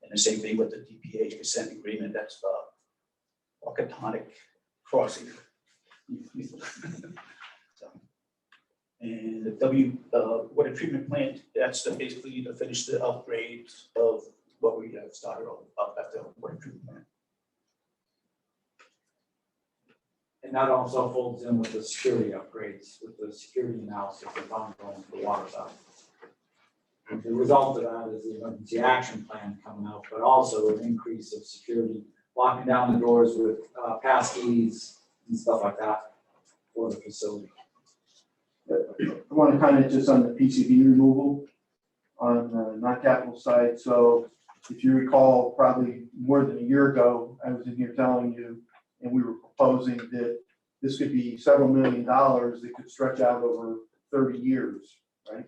S13: And the same thing with the DPH consent agreement, that's the Walkatonic crossing. So, And the water treatment plant, that's basically to finish the upgrades of what we have started up at the water treatment plant.
S2: And that also folds in with the security upgrades, with the security analysis that's ongoing for the water side. And the result of that is the emergency action plan coming out, but also an increase of security, locking down the doors with passkeys and stuff like that for the facility.
S12: I want to comment just on the PCB removal on the non-capital side. So if you recall, probably more than a year ago, I was in here telling you, and we were proposing that this could be several $1 million that could stretch out over 30 years, right?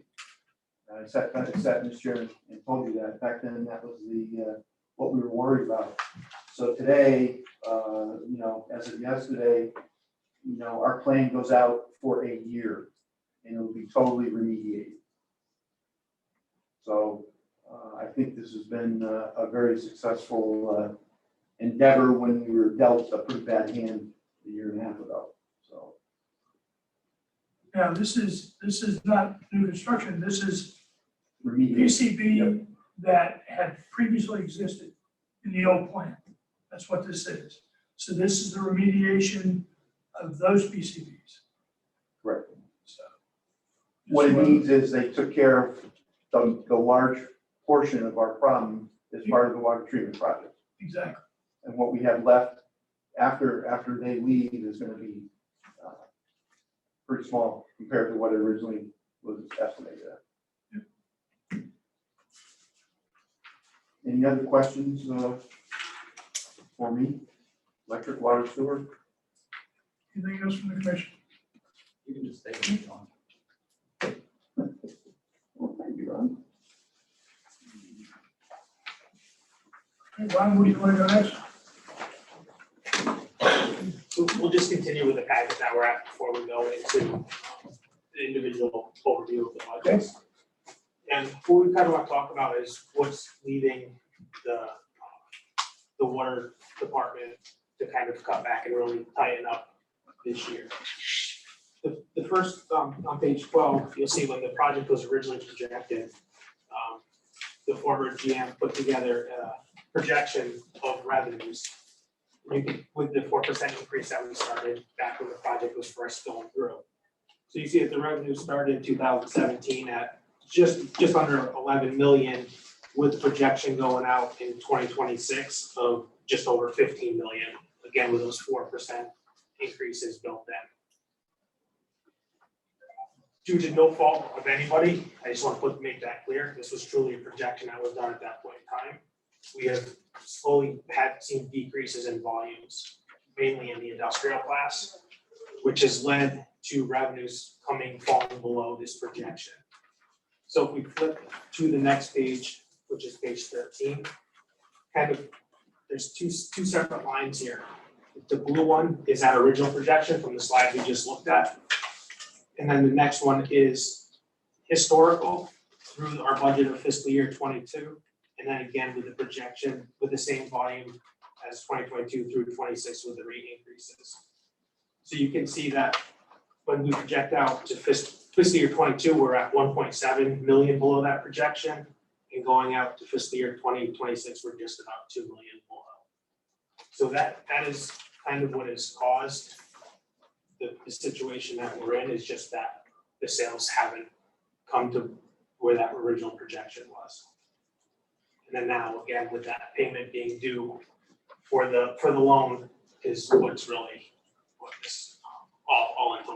S12: I sat in this chair and told you that. Back then, that was the what we were worried about. So today, as of yesterday, our plan goes out for a year, and it'll be totally remediated. So I think this has been a very successful endeavor when we were dealt a pretty bad hand a year and a half ago. So
S1: Now, this is not new construction, this is
S12: remediate.
S1: PCB that had previously existed in the old plant. That's what this is. So this is the remediation of those PCBs.
S12: Correct.
S1: So.
S12: What it means is they took care of the large portion of our problem as part of the water treatment project.
S1: Exactly.
S12: And what we have left after they leave is going to be pretty small compared to what originally was estimated at.
S1: Yep.
S12: Any other questions for me? Electric, water, sewer?
S1: Anything else from the commission?
S2: You can just stay with John.
S12: Well, thank you, Ron.
S1: Okay, Ron, what do you want to go next?
S6: So we'll just continue with the packet that we're at before we go into the individual overview of the budgets. And what we kind of want to talk about is what's leading the water department to kind of cut back and really tighten up this year. The first, on page 12, you'll see when the project was originally projected, the former GM put together a projection of revenues. You could, with the 4% increase that we started back when the project was first going through. So you see that the revenue started in 2017 at just under 11 million, with projection going out in 2026 of just over 15 million, again with those 4% increases built in. Due to no fault of anybody, I just want to make that clear. This was truly a projection that was done at that point in time. We have slowly seen decreases in volumes, mainly in the industrial class, which has led to revenues falling below this projection. So if we flip to the next page, which is page 13, there's two separate lines here. The blue one is that original projection from the slide we just looked at. And then the next one is historical through our budget of fiscal year 22. And then again with the projection with the same volume as 2022 through 26 with the rate increases. So you can see that when we project out to fiscal year 22, we're at 1.7 million below that projection. And going out to fiscal year 2026, we're just about 2 million below. So that is kind of what has caused the situation that we're in, is just that the sales haven't come to where that original projection was. And then now, again, with that payment being due for the loan is what's really what this all into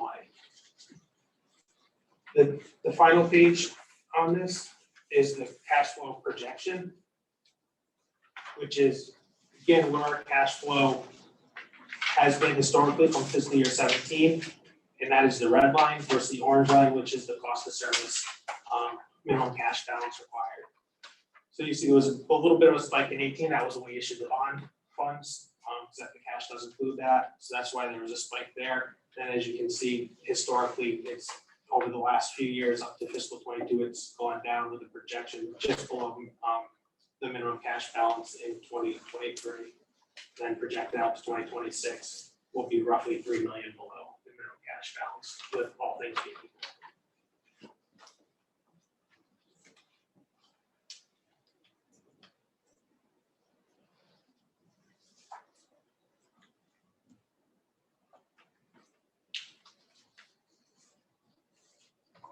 S6: play. The final page on this is the cash flow projection, which is again where our cash flow has been historically from fiscal year 17, and that is the red line versus the orange line, which is the cost of service minimum cash balance required. So you see there was a little bit of a spike in 18. That was when we issued the bond funds, because the cash does include that. So that's why there was a spike there. And as you can see, historically, it's over the last few years up to fiscal 22, it's gone down with a projection just below the minimum cash balance in 2023. Then projected out to 2026 will be roughly 3 million below the minimum cash balance with all things being equal.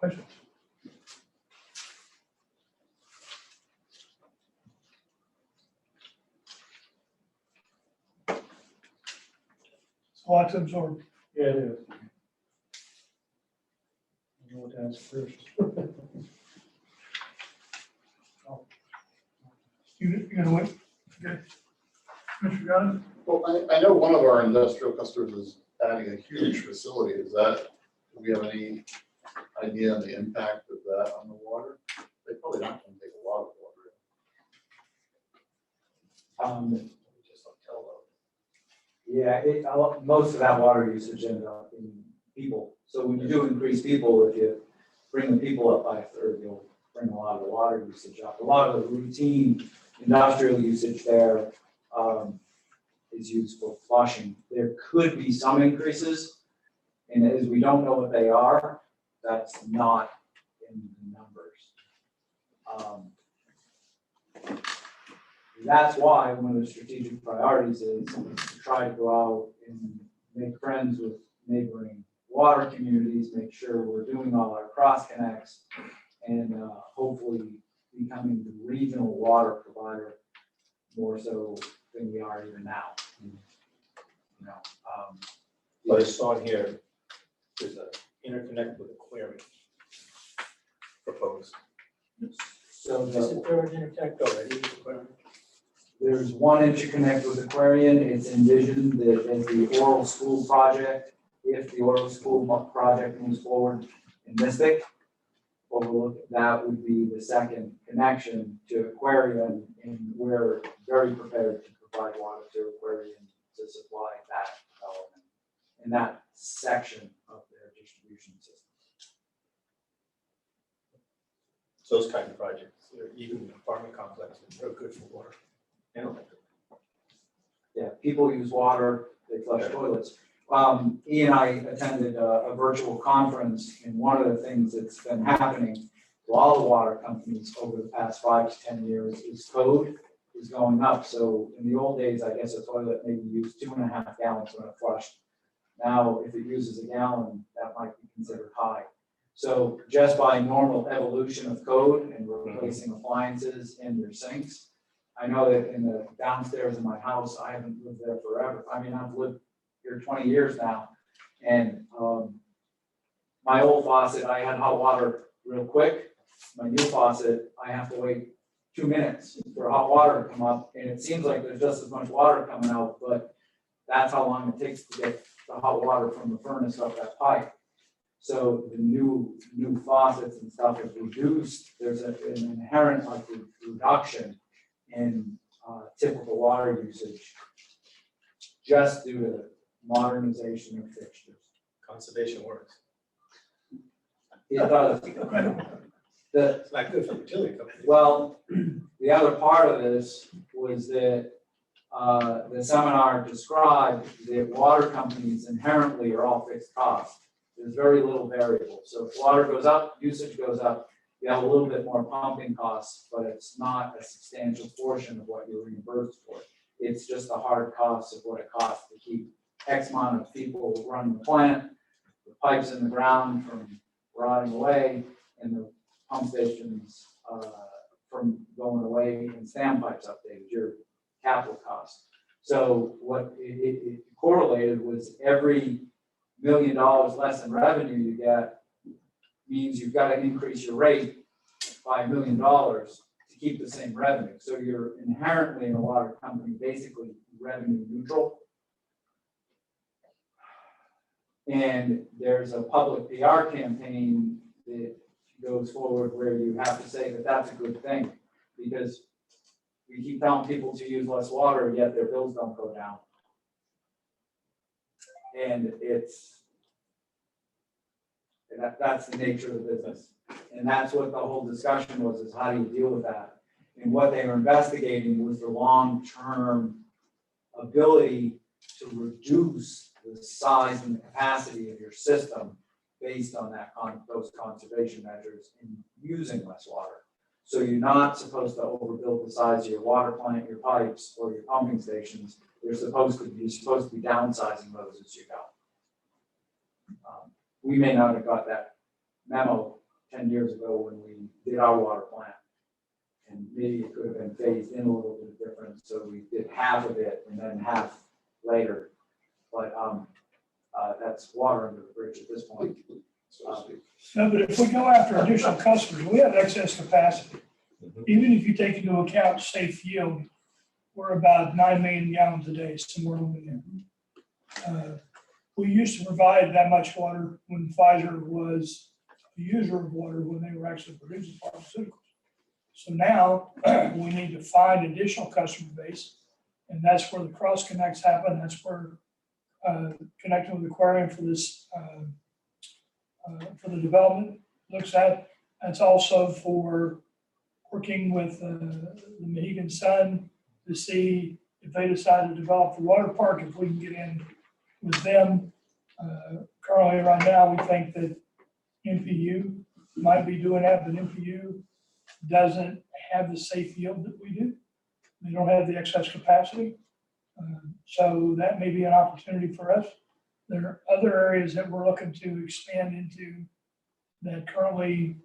S1: Questions? So lots of absorbed.
S10: Yeah, it is. I know what to ask first.
S1: You gonna wait? Okay. Mr. Gunn?
S7: Well, I know one of our industrial customers is adding a huge facility. Is that, do we have any idea on the impact of that on the water? They probably not gonna take a lot of water.
S2: Just don't tell them. Yeah, most of that water usage ends up in people. So when you do increase people, if you bring the people up by a third, you'll bring a lot of the water usage up. A lot of the routine industrial usage there is used for flushing. There could be some increases, and as we don't know what they are, that's not in the numbers. That's why one of the strategic priorities is to try to go out and make friends with neighboring water communities, make sure we're doing all our cross connects, and hopefully becoming the regional water provider more so than we are even now. You know,
S4: But I saw in here, there's an interconnect with Aquarium proposed.
S2: so
S4: Isn't there an interconnect already with Aquarium?
S2: there's one interconnect with Aquarian. It's envisioned that as the oral school project, if the oral school project moves forward in Mystic, that would be the second connection to Aquarian, and we're very prepared to provide water to Aquarian to supply that development in that section of their distribution system.
S4: Those kind of projects, even apartment complexes are good for water.
S2: Yeah, people use water, they flush toilets. He and I attended a virtual conference, and one of the things that's been happening to all the water companies over the past 5 to 10 years is code is going up. So in the old days, I guess a toilet maybe used 2.5 gallons when it flushed. Now, if it uses a gallon, that might be considered high. So just by normal evolution of code and replacing appliances in your sinks, I know that in the downstairs of my house, I haven't lived there forever. I mean, I've lived here 20 years now. And my old faucet, I had hot water real quick. My new faucet, I have to wait 2 minutes for hot water to come up. And it seems like there's just as much water coming out, but that's how long it takes to get the hot water from the furnace up that pipe. So the new faucets and stuff is reduced. There's an inherent like reduction in typical water usage just due to modernization of fixtures.
S4: Conservation works.
S2: It does.
S4: It's not good for utility companies.
S2: Well, the other part of this was that the seminar described that water companies inherently are all fixed costs. There's very little variable. So if water goes up, usage goes up, you have a little bit more pumping costs, but it's not a substantial portion of what you're reimbursed for. It's just the hard costs of what it costs to keep X amount of people running the plant, the pipes in the ground from rotting away, and the pump stations from going away, and standpipes updated, your capital costs. So what it correlated was every $1 million less in revenue you get means you've got to increase your rate by $1 million to keep the same revenue. So you're inherently in a water company basically revenue neutral. And there's a public PR campaign that goes forward where you have to say that that's a good thing, because we keep telling people to use less water, yet their bills don't go down. And that's the nature of the business. And that's what the whole discussion was, is how do you deal with that? And what they were investigating was the long-term ability to reduce the size and the capacity of your system based on that those conservation measures in using less water. So you're not supposed to overbuild the size of your water plant, your pipes, or your pumping stations. You're supposed to be downsizing those as you go. We may not have got that memo 10 years ago when we did our water plant. And maybe it could have been phased in a little bit different, so we did half of it and then half later. But that's water under the bridge at this point.
S7: So to speak.
S1: No, but if we go after additional customers, we have excess capacity. Even if you take into account safe yield, we're about 9 million gallons a day, somewhere in there. We used to provide that much water when Pfizer was a user of water when they were actually producing pharmaceuticals. So now we need to find additional customer base, and that's where the cross connects happen. That's where connecting with Aquarium for this for the development looks at. That's also for working with the Mohegan Sun to see if they decide to develop the water park, if we can get in with them. Currently, right now, we think that MPU might be doing that, but MPU doesn't have the safe yield that we do. They don't have the excess capacity. So that may be an opportunity for us. There are other areas that we're looking to expand into that currently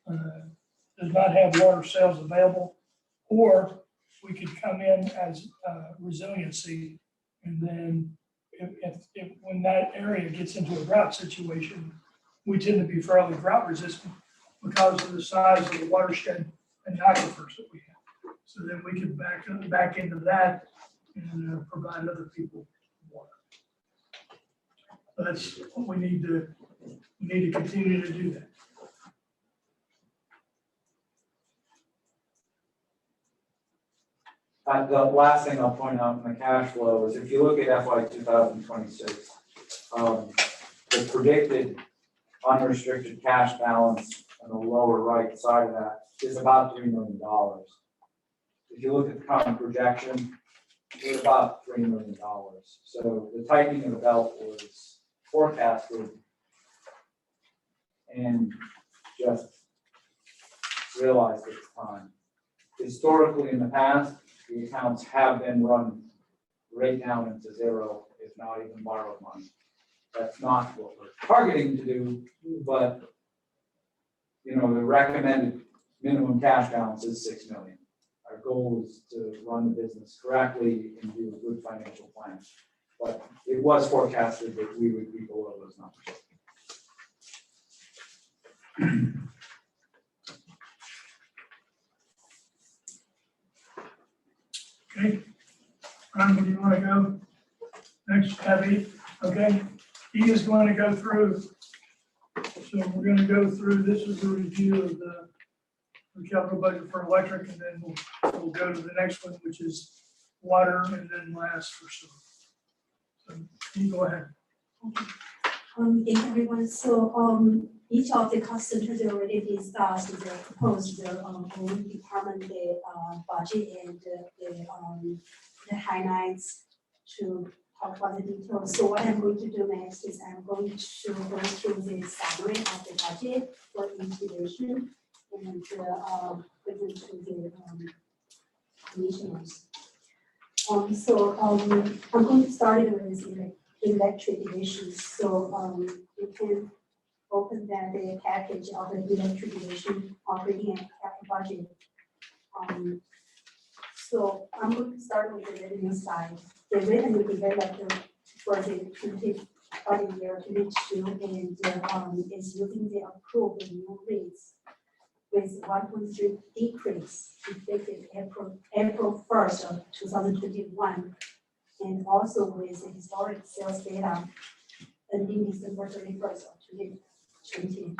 S1: does not have water sales available, or we could come in as resiliency, and then if when that area gets into a drought situation, we tend to be fairly drought resistant because of the size of the watershed and aquifers that we have, so that we can back into that and provide other people water. That's what we need to continue to do that.
S2: The last thing I'll point out in the cash flow is if you look at FY 2026, the predicted unrestricted cash balance on the lower right side of that is about $3 million. If you look at the current projection, we're about $3 million. So the tightening of the belt was forecasted and just realized at the time. Historically, in the past, the accounts have been run right down into zero, if not even borrowed money. That's not what we're targeting to do, but the recommended minimum cash balance is $6 million. Our goal is to run the business correctly and do a good financial plan. But it was forecasted that we would be below those numbers.
S1: Okay, Ron, do you want to go next? Abby, okay, he is going to go through. So we're going to go through. This is a review of the capital budget for electric, and then we'll go to the next one, which is water, and then last for sewer. So you go ahead.
S5: Thank you, everyone. So each of the cost centers already discussed, they proposed their own department, the budget and the highlights to talk about the details. So what I'm going to do next is I'm going to go through the summary of the budget for each division and present to the commissioners. So I'm going to start with electric division. So you can open that the package of the electric division operating and capital budget. So I'm going to start with the revenue side. The revenue developed for the 20 budget year 22 and is using the approved new rates with 1.3 decrease effective April 1st of 2021, and also with the historic sales data ending December 31st of 2020.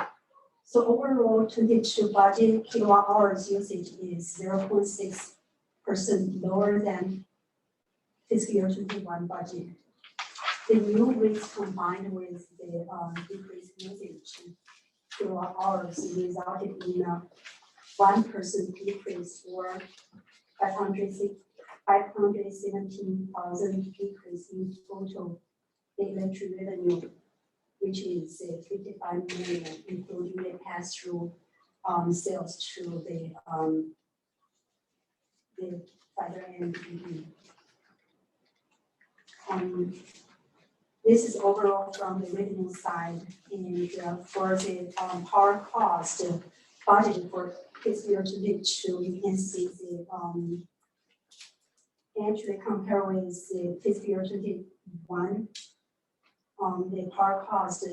S5: So overall, 22 budget kilowatt hours usage is 0.6% lower than fiscal year 21 budget. The new rates combined with the decreased usage kilowatt hours resulted in a 1% decrease or 517,000 decrease in total electric revenue, which is 55 million, including the pass-through sales to the federal and DB. This is overall from the revenue side, and for the power cost budget for fiscal year 22, you can see the actually compare with the fiscal year 21, the power cost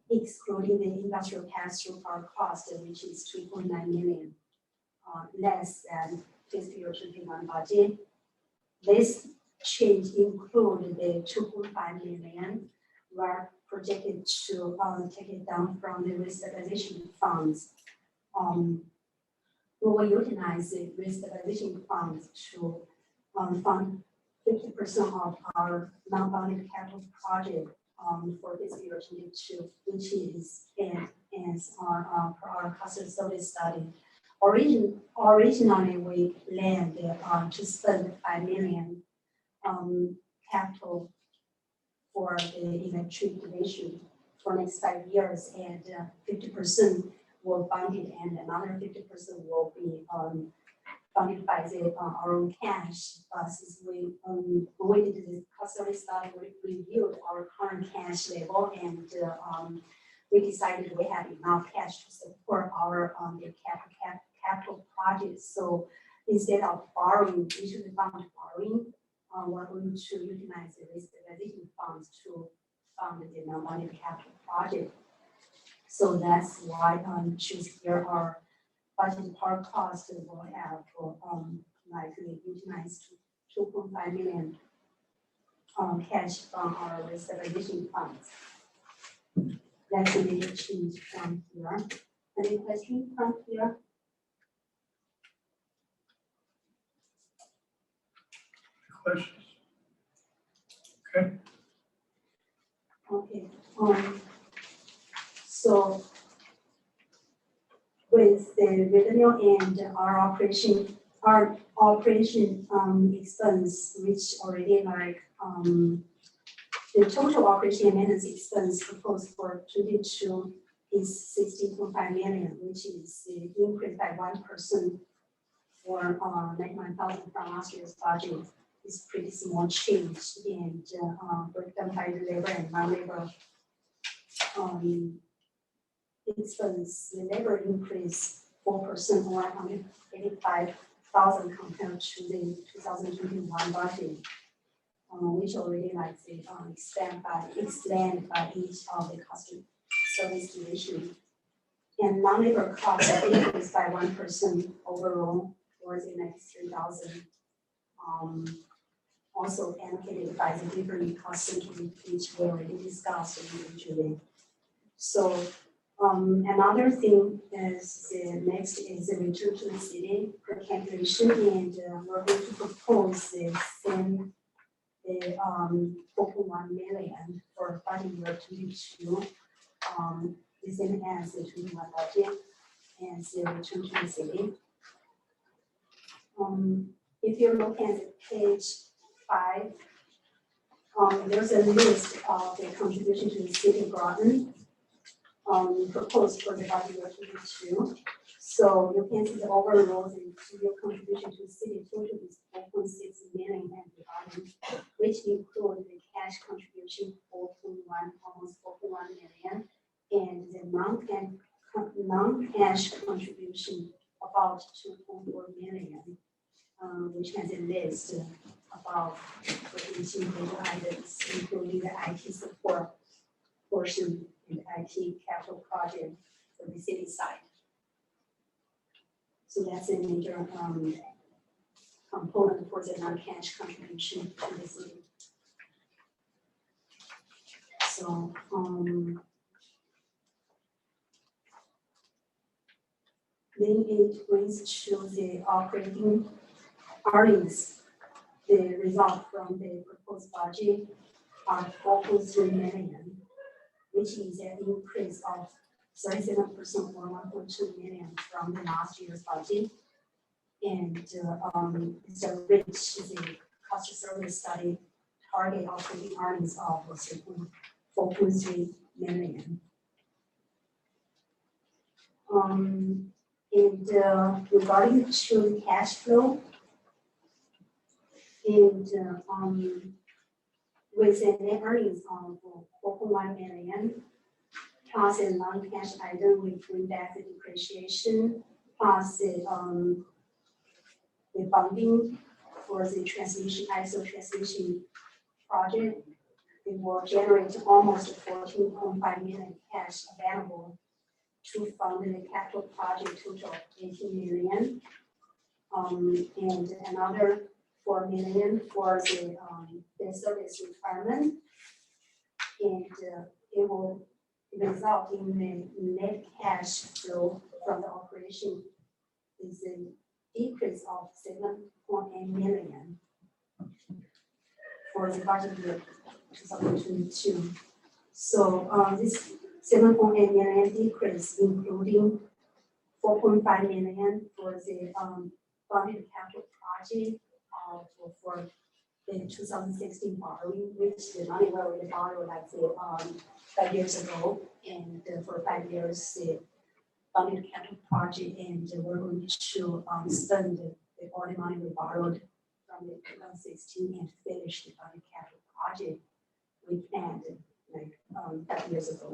S5: excluding the industrial pass-through power cost, which is 2.9 million, less than fiscal year 21 budget. This change include the 2.5 million were projected to take it down from the restabilization funds. We will utilize the restabilization funds to fund 50% of our non-bonded capital project for fiscal year 22, which is as our customer service study. Originally, we planned to spend 5 million capital for the electric division for next 5 years, and 50% will bonded, and another 50% will be funded by our own cash. Since we did the customer study, we reviewed our current cash level, and we decided we have enough cash to support our capital projects. So instead of borrowing, issue the fund borrowing, we're going to utilize the restabilization funds to fund the non-bonded capital project. So that's why choose here our budget power cost will have likely utilized 2.5 million cash from our restabilization funds. That's a major change from here. Any questions from here?
S1: Questions? Okay.
S5: Okay. So with the revenue and our operation expense, which already like the total operation and maintenance expense proposed for 22 is 16.5 million, which is increased by 1% for 91,000 from last year's budget. It's pretty small change, and breakdown by the labor and non-labor expense. The labor increase 4% or 185,000 compared to the 2021 budget, which already like explained by each of the customer service division. And non-labor costs increased by 1% overall, or the 93,000. Also allocated by the different cost center, which we already discussed individually. So another thing is the next is the return to the city per calculation, and we're going to propose the same 4.1 million for budget year 22, the same as the 21 budget, and the return to the city. If you look at page 5, there's a list of the contribution to the city of Groton proposed for the budget year 22. So you can see the overall the contribution to the city total is 4.6 million at the bottom, which include the cash contribution 4.1, almost 4.1 million, and the non-cash contribution about 2.4 million. Which has a list about for each individual items, including the IT support portion and the IT capital project for the city side. So that's a major component for the non-cash contribution to the city. So then it brings to the operating earnings. The result from the proposed budget are 4.3 million, which is an increase of 37% or 1.2 million from the last year's budget. And it's a reach the cost of service study target operating earnings of 4.3 million. And regarding to the cash flow, and with a net earnings of 4.1 million, plus a non-cash item with green benefit depreciation, plus the funding for the transmission, ISO transmission project. It will generate almost 14.5 million cash available to fund the capital project total of 18 million. And another 4 million for the debt service requirement. And it will result in the net cash flow from the operation is a decrease of 7.8 million for the budget year 2022. So this 7.8 million decrease, including 4.5 million for the funded capital project for the 2016 borrowing, which the money were already borrowed like 5 years ago, and for 5 years the funded capital project, and we're going to spend all the money we borrowed from the 2016 and finish the funded capital project we planned like 5 years ago.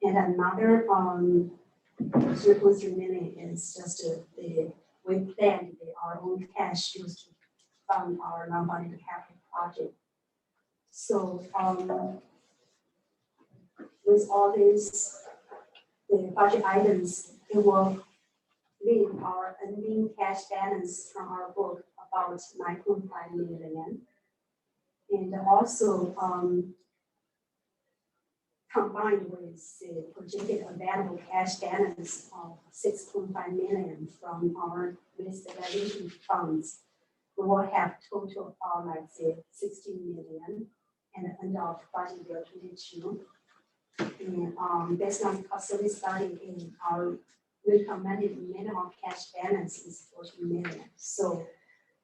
S5: And another 3.3 million is just we planned our own cash used to fund our non-funded capital project. So with all these the budget items, it will leave our ending cash balance from our book about 9.5 million. And also combined with the projected available cash balance of 6.5 million from our stabilization funds, we will have total of like say 16 million and end of budget year 22. And based on cost service study, in our recommended minimum cash balance is 14 million. So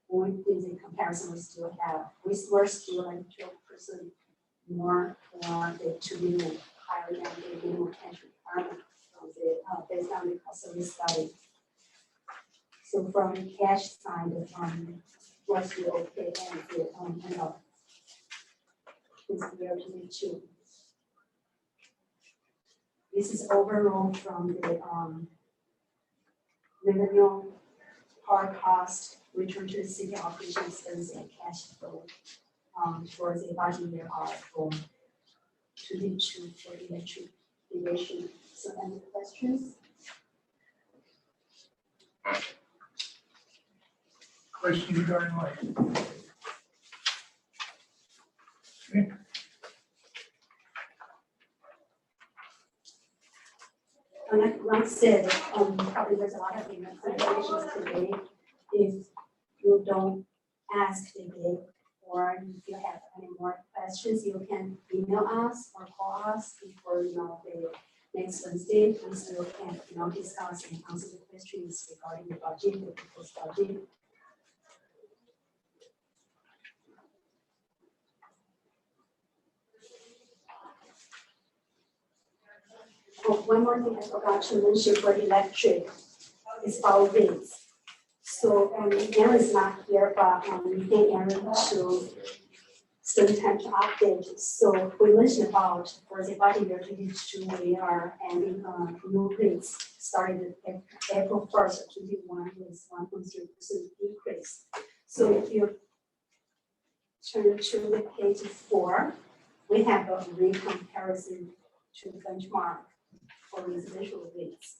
S5: with the comparison, we're still like 12% more or the 2 million higher than the minimum cash requirement from the based on the cost service study. So from the cash side, we're still okay and the end of this year 22. This is overall from the revenue, hard cost, return to the city operation expense and cash flow for the budget year for 22 for the electric division. So any questions?
S1: Questions regarding what? Okay.
S5: Like I said, probably there's a lot of information today. If you don't ask today, or if you have any more questions, you can email us or call us before the next Wednesday. We still can discuss and answer the questions regarding the budget, the proposed budget. Oh, one more thing I forgot to mention for electric is our rates. So Aaron is not here, but we thank Aaron to spend time to update. So we mentioned about for the budget year 22, we are adding new rates starting April 1st of 21 with 1.3% increase. So if you turn to the page 4, we have a rate comparison to benchmark for residential rates.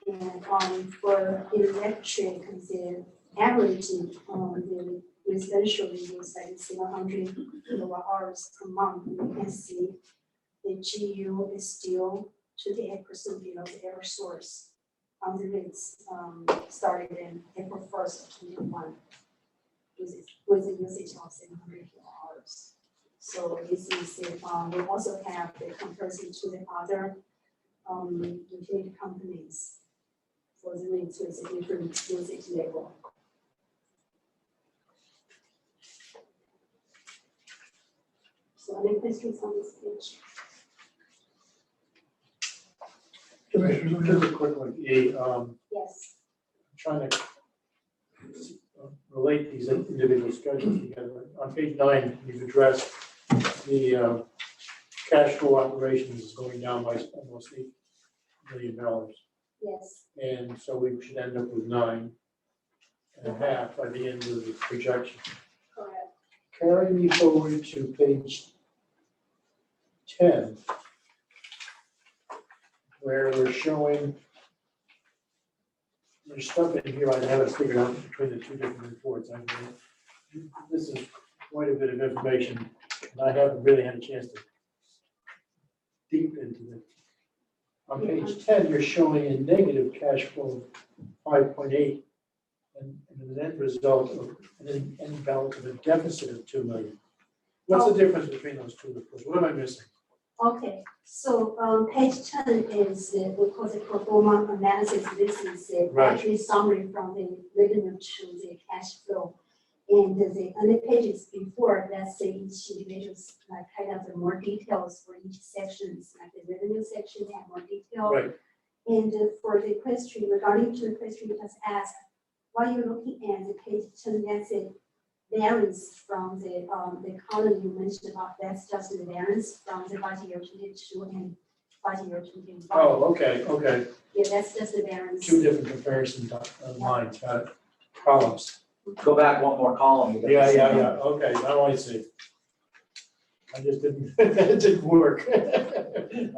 S5: And for electric, the average the residential is like 700 kilowatt hours per month. You can see the GU is still 28% below the air source on the rates started in April 1st of 21 with the usage of 700 kilowatt hours. So this is we also have the comparison to the other utility companies for the rates with a different usage level. So any questions on this page?
S9: Just a quick one,
S5: Yes.
S9: trying to relate these individual schedules together. On page 9, you've addressed the cash flow operations is going down by almost $8 million.
S5: Yes,
S9: And so we should end up with 9.5 by the end of the projection.
S5: correct.
S9: Carry me forward to page 10, where we're showing, there's stuff in here I haven't figured out between the two different reports. I mean, this is quite a bit of information, and I haven't really had a chance to deep into it. On page 10, you're showing a negative cash flow of 5.8 and the net result of an end balance of a deficit of 2 million. What's the difference between those two reports? What am I missing?
S5: Okay, so page 10 is we call it pro forma analysis. This is
S9: Right.
S5: actually summary from the revenue to the cash flow. And the other pages before, let's say each individual's like kind of the more details for each sections, like the revenue section have more detail.
S9: Right.
S5: And for the question regarding to the question you just asked, while you're looking at the page 10, that's a variance from the column you mentioned about, that's just the variance from the budget year 22 and budget year 21.
S9: Oh, okay.
S5: Yeah, that's just the variance.
S9: Two different comparison lines, got it. Columns.
S2: Go back one more column. you get the
S9: Yeah,
S2: same.
S9: okay, now I see. I just didn't, it didn't work. I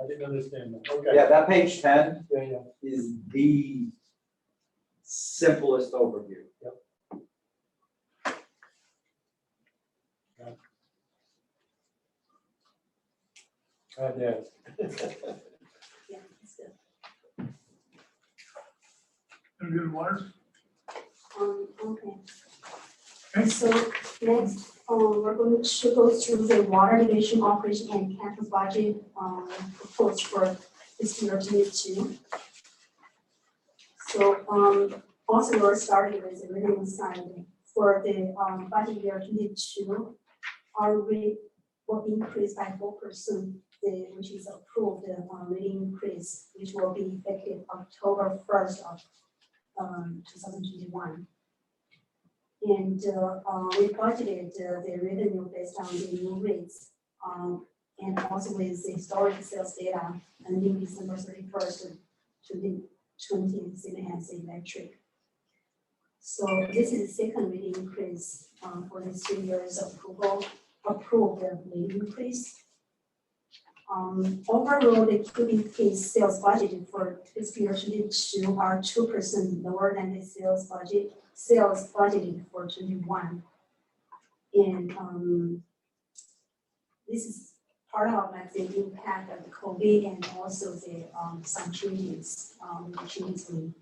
S9: didn't understand that, okay.
S2: Yeah, that page 10
S9: Yeah.
S2: is the simplest overview.
S9: Yeah.
S5: Yeah, that's good.
S1: Gonna do the water?
S5: Okay.
S1: Okay.
S5: So next, we're going to go through the water division operation and capital budget, proposed for fiscal year 22. So, also we're starting with the revenue side. For the, budget year 22, our rate will increase by 4%, which is approved, rate increase, which will be effective October 1st of 2021. And we budgeted the revenue based on the new rates, and also with the historic sales data ending December 31st, 2020, same as electric. So this is the second rate increase for the 3 years approved rate increase. Overall, the cubic feet sales budgeted for fiscal year 22 are 2% lower than the sales budgeted for 21. And this is part of like the impact of the COVID and also the some changes we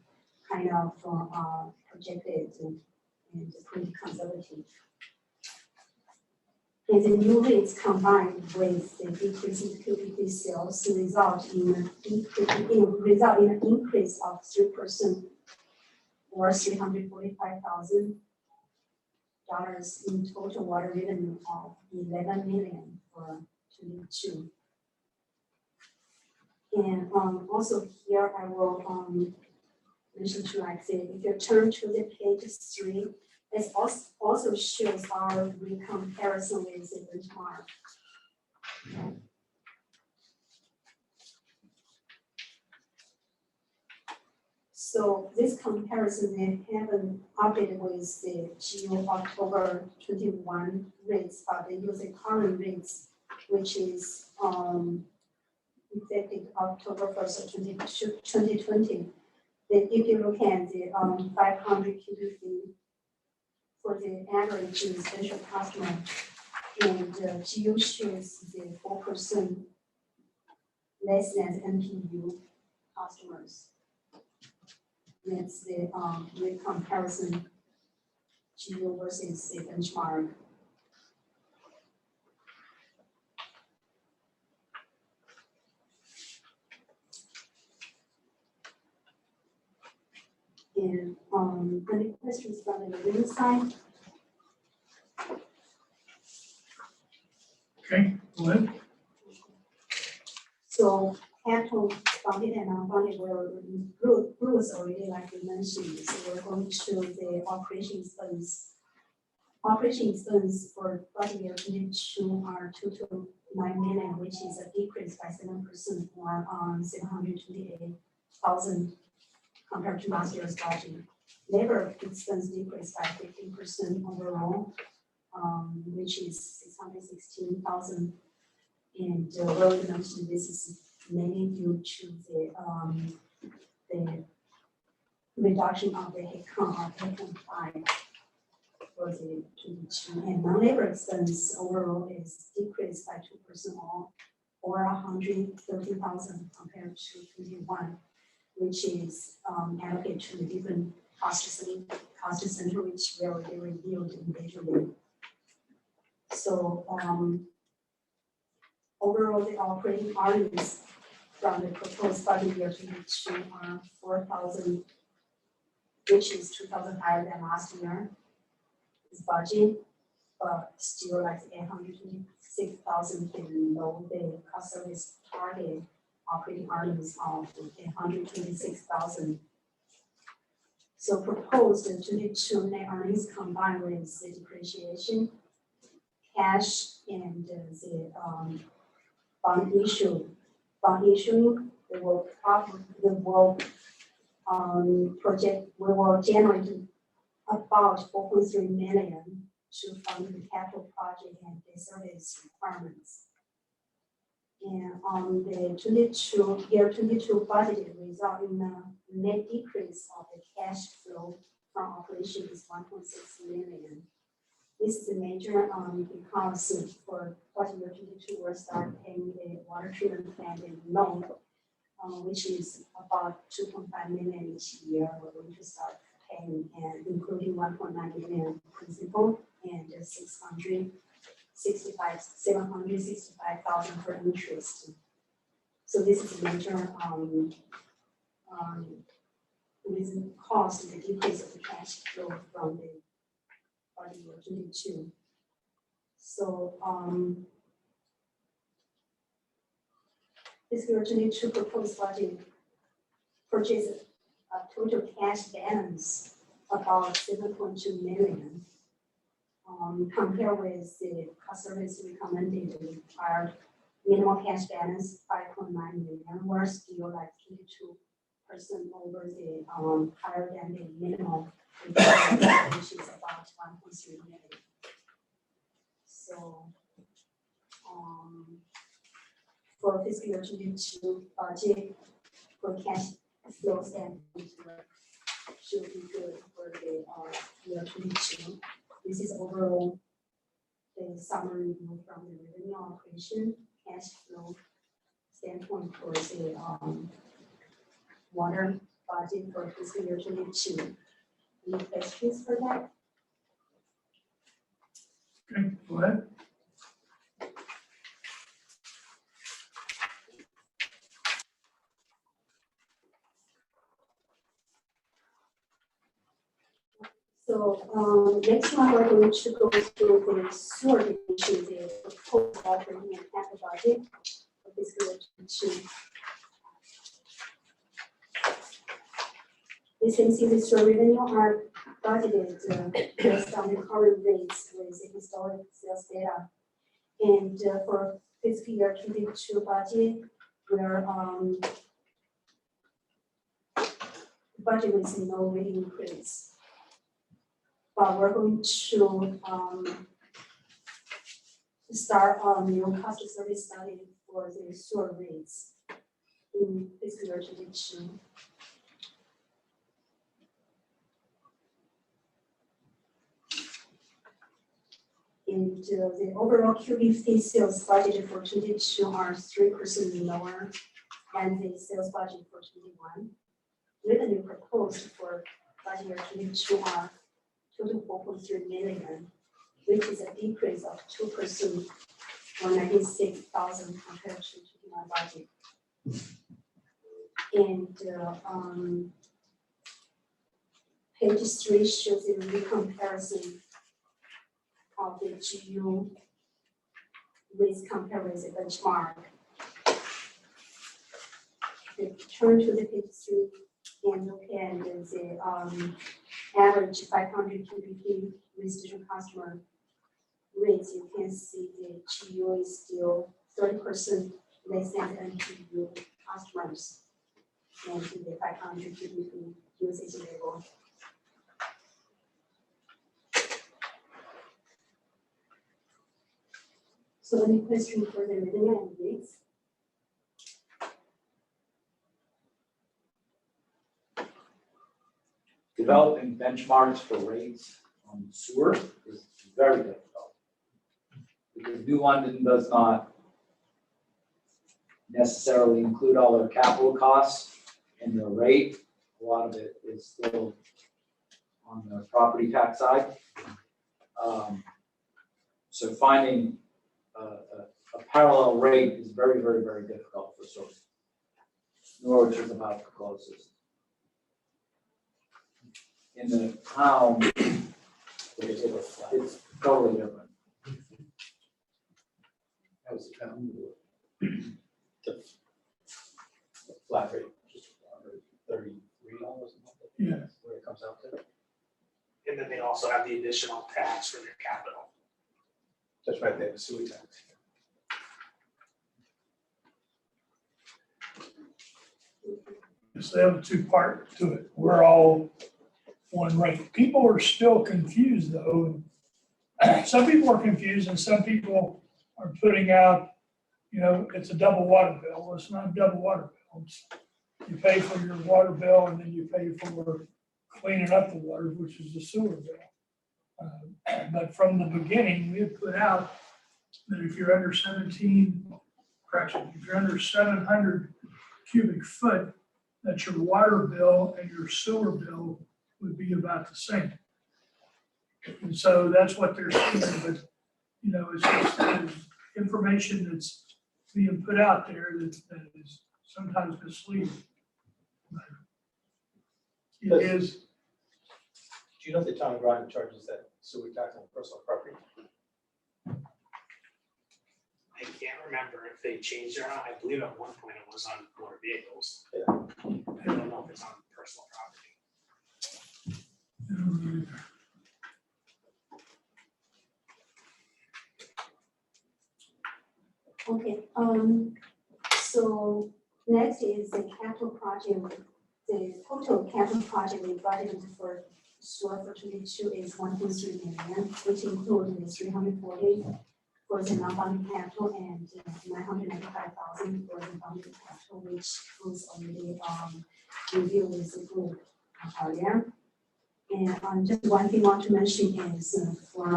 S5: kind of projected and pretty conservative. And the new rates combined with the decrease in cubic feet sales result in an increase of 3% or $345,000 in total water revenue of 11 million for 22. And also here I will mention to like say, if you turn to the page 3, it also shows our comparison with the benchmark. So this comparison they haven't updated with the GO October 21 rates, but they use the current rates, which is effective October 1st of 2020. Then if you look at the 500 cubic feet for the average residential customer, and GO shows the 4% less than NPU customers. That's the rate comparison, GO versus the benchmark. And any questions from the revenue side?
S1: Okay, go ahead.
S5: So capital funded and unfunded were Bruce already like we mentioned. So we're going to the operation expense Operation expense for budget year 22 are 229 million, which is a decrease by 7% or 728,000 compared to last year's budget. Labor expense decreased by 15% overall, which is 616,000. And Road mentioned this is mainly due to the reduction of the headcount of 8.5 for the 22. And non-labor expense overall is decreased by 2% or 130,000 compared to 21, which is allocated to the different cost center, which we already reviewed individually. So overall, the operating earnings from the proposed budget year 22 are 4,000, which is 2,000 higher than last year's budget, but still like 826,000 below the cost service target operating earnings of 826,000. So proposed 22 net earnings combined with the depreciation, cash, and the bond issuing, we will generate about 4.3 million to fund the capital project and the service requirements. And on the 22 budget result in a net decrease of the cash flow from operations 1.6 million. This is a major because for budget year 22 we'll start paying the water treatment plant and loan, which is about 2.5 million each year. We're going to start paying, and including 1.9 million principal and 765,000 for interest. So this is a major reason caused the decrease of the cash flow from the budget year 22. So this year 22 proposed budget purchases a total cash balance about 7.2 million. Compared with the cost service recommended required minimal cash balance 5.9 million, we're still like 22% over the higher than the minimum requirement, which is about 1.3 million. So for fiscal year 22 budget for cash flow standpoint should be good for the year 22. This is overall the summary view from the revenue operation cash flow standpoint for the water budget for fiscal year 22. Any questions for that?
S1: Okay, go ahead.
S5: So next one we're going to go through the sewer division, the proposed operating and capital budget for fiscal year 22. You can see the sewer revenue are budgeted based on the current rates with the historic sales data. And for fiscal year 22 budget, we're budget with no rate increase. But we're going to start a new cost of service study for the sewer rates in fiscal year 22. And the overall cubic feet sales budgeted for 22 are 3% lower than the sales budget for 21. Revenue proposed for budget year 22 are total 4.3 million, which is a decrease of 2% or 96,000 compared to 21 budget. And page 3 shows a recomparison of the GU with comparison benchmark. Turn to the page 3 and look at the average 500 cubic feet residential customer rates, you can see the GU is still 30% less than the NTU customers and the 500 cubic feet usage level. So any question for the revenue and rates?
S2: Developing benchmarks for rates on sewer is very difficult. Because New London does not necessarily include all their capital costs in their rate. A lot of it is still on the property tax side. So finding a parallel rate is very, very, very difficult for sewer. Norwich is about the closest. In the town, it's totally different.
S4: That was the town. The flat rate, just $33 a month.
S1: Yeah.
S4: Where it comes out to.
S6: And then they also have the additional tax for their capital.
S4: That's right, they have a sewer tax.
S1: So they have a two-part to it. We're all one rate. People are still confused though. Some people are confused and some people are putting out, it's a double water bill. Well, it's not a double water bill. You pay for your water bill and then you pay for cleaning up the water, which is the sewer bill. But from the beginning, we had put out that if you're under 700 cubic foot, that your water bill and your sewer bill would be about the same. And so that's what they're seeing, but, it's just information that's being put out there that is sometimes misleading. But it is.
S4: Do you know if the town of Groton charges that sewer tax on personal property?
S6: I can't remember if they changed it or not. I believe at one point it was on motor vehicles.
S4: Yeah.
S6: I don't know if it's on personal property.
S5: Okay, so next is the capital project. The total capital project we budgeted for sewer for 22 is 1.3 million, which includes the 340 for the non-funding capital and 995,000 for the funding capital, which was already reviewed with the group earlier. And just one thing I want to mention is for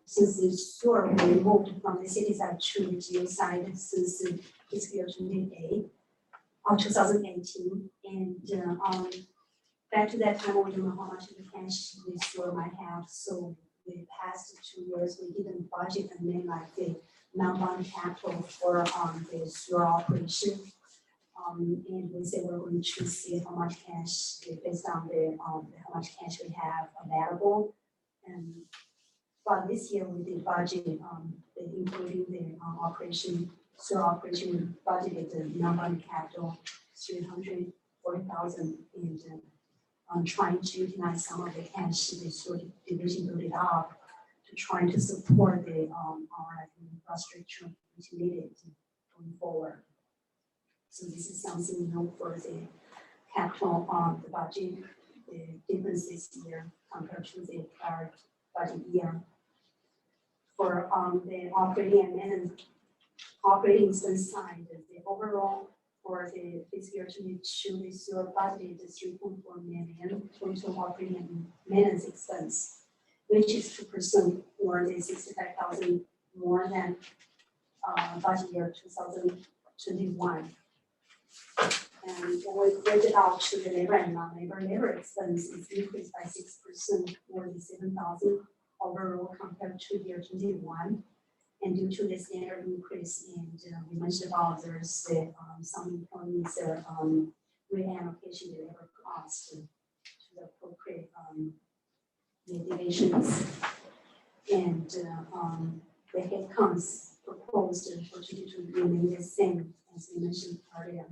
S5: since the sewer was removed from the city side to the geo side since fiscal year 2018, and back to that time we don't know how much of the cash the sewer might have. So the past 2 years we didn't budget and then like the non-bond capital for the sewer operation. And we said we're going to see how much cash based on the how much cash we have available. And but this year we did budget, including the operation, sewer operation, we budgeted the non-bond capital 340,000, and trying to utilize some of the cash the sewer division built it up to try to support the our infrastructure which needed going forward. So this is something for the capital the budget, the difference this year compared to the prior budget year. For the operating and maintenance operating expense side, the overall for the fiscal year 22, the sewer budget is 3.4 million total operating and maintenance expense, which is 2% or the 65,000 more than budget year 2021. And when we break it out to the labor and non-labor expense is increased by 6% or the 7,000 overall compared to year 21. And due to the standard increase, and we mentioned about there's the, some employees are reallocation the labor cost to the appropriate the divisions. And the headcounts proposed for 22 remain the same as we mentioned earlier.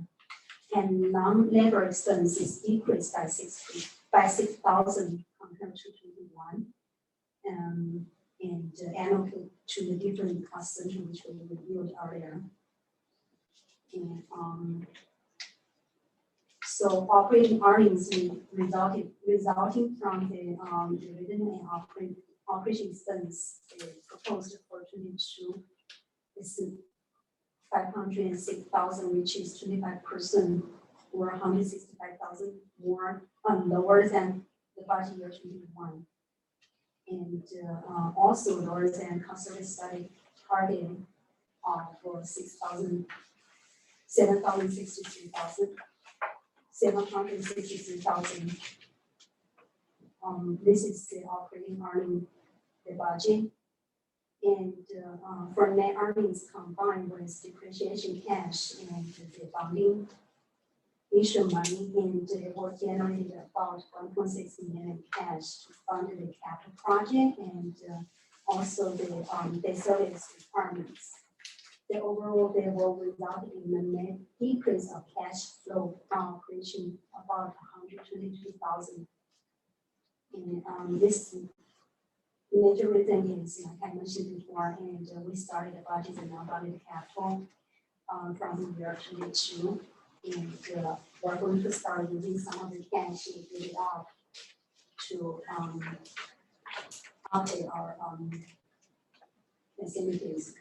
S5: And non-labor expenses decreased by by 6,000 compared to 21. And allocate to the different cost center which we reviewed earlier. And so operating earnings resulting from the revenue and operation expense proposed for 22 is 506,000, which is 25% or 165,000 more lower than the budget year 21. And also lower than conservative study target for 763,000. This is the operating earning, the budget. And for net earnings combined with depreciation cash and the bonding issue money, and it will generate about 1.6 million cash to fund the capital project and also the service requirements. The overall, they will result in a net decrease of cash flow from operation about 122,000. And this major reason is, like I mentioned before, and we started the budget and now budget capital from the year 22. And we're going to start using some of the cash to build it up to update our facilities.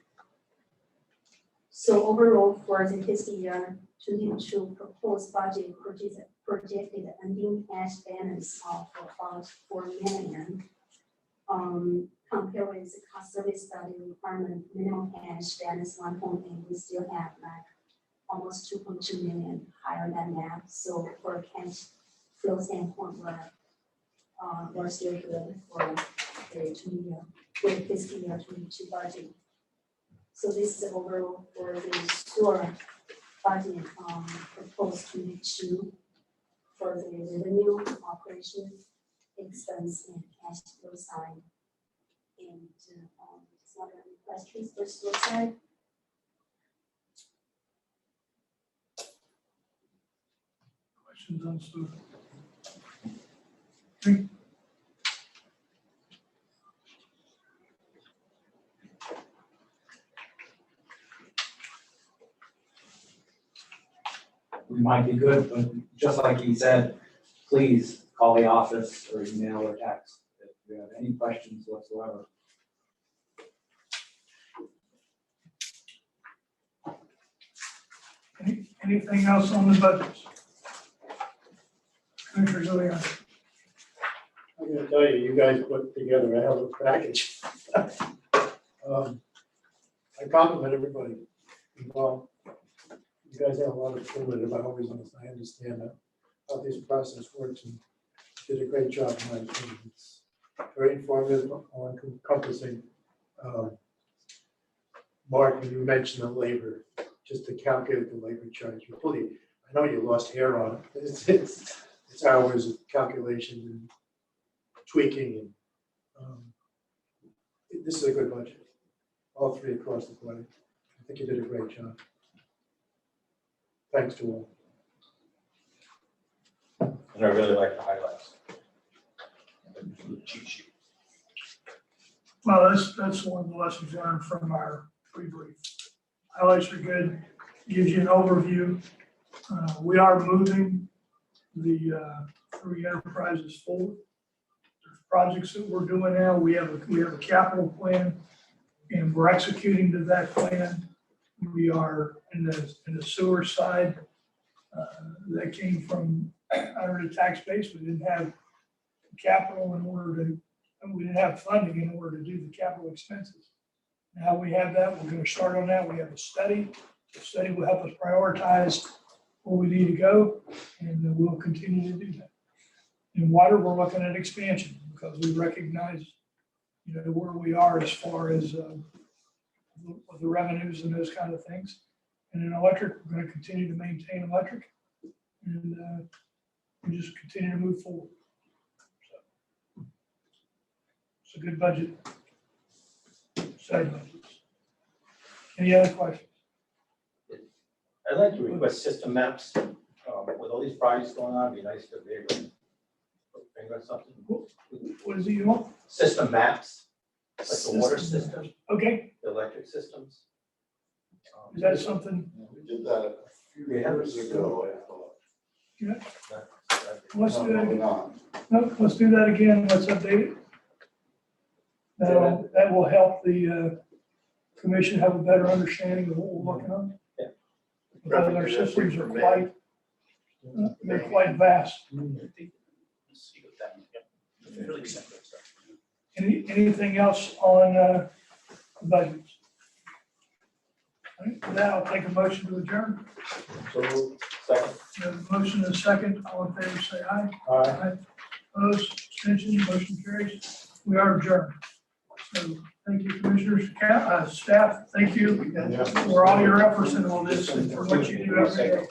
S5: So overall, for the fiscal year 22 proposed budget projected ending cash balance of about 4 million. Compared with the cost service study requirement minimum cash balance 1.8, we still have like almost 2.2 million higher than that. So for a cash flow standpoint, we're still good for the fiscal year 22 budget. So this is the overall for the sewer budget proposed 22 for the revenue, operation, expense, and cash flow side. And are there any questions for sewer side?
S1: Questions on sewer? Okay.
S2: We might be good, but just like he said, please call the office or email or text if you have any questions whatsoever.
S1: Anything else on the budgets? Commissioner Julian?
S9: I'm gonna tell you, you guys put together a hell of a package. I compliment everybody involved. You guys have a lot of fluid about all these things. I understand how this process works and did a great job in my opinion. It's very informative, all encompassing. Mark, when you mentioned the labor, just to calculate the labor charge, I know you lost hair on it. It's hours of calculation and tweaking and this is a good budget. All three across the board. I think you did a great job. Thanks to all.
S4: And I really like the highlights. The cheat sheet.
S1: Well, that's one of the lessons learned from our pre-brief. Highlights are good, gives you an overview. We are moving the three enterprises forward. There's projects that we're doing now. We have a capital plan, and we're executing to that plan. We are in the sewer side. That came from under the tax base. We didn't have capital we didn't have funding in order to do the capital expenses. Now we have that. We're going to start on that. We have a study. The study will help us prioritize where we need to go, and we'll continue to do that. In water, we're looking at expansion because we recognize, where we are as far as the revenues and those kind of things. And in electric, we're going to continue to maintain electric, and we just continue to move forward. So, it's a good budget. Side budgets. Any other questions?
S4: I'd like to request system maps with all these projects going on. It'd be nice to be able to Bring us something.
S1: What is it you want?
S4: System maps, like the water system,
S1: Okay,
S4: the electric systems.
S1: is that something,
S7: We did that a few years ago, I thought.
S1: let's do
S7: No,
S1: that,
S7: not.
S1: no, let's do that again, let's update it. That will help the commission have a better understanding of what we're working on.
S4: Yeah.
S1: Because our systems are quite, they're quite vast.
S13: Let's see what that, yeah, fairly simple stuff.
S1: Anything else on the budgets? All right, now I'll take a motion to adjourn.
S4: So, second.
S1: We have a motion and a second, all in favor, say aye.
S9: Aye.
S1: Opposed, abstention, motion carries. We are adjourned. So, thank you, commissioners, staff, thank you for all your efforts in all this and for what you do every day.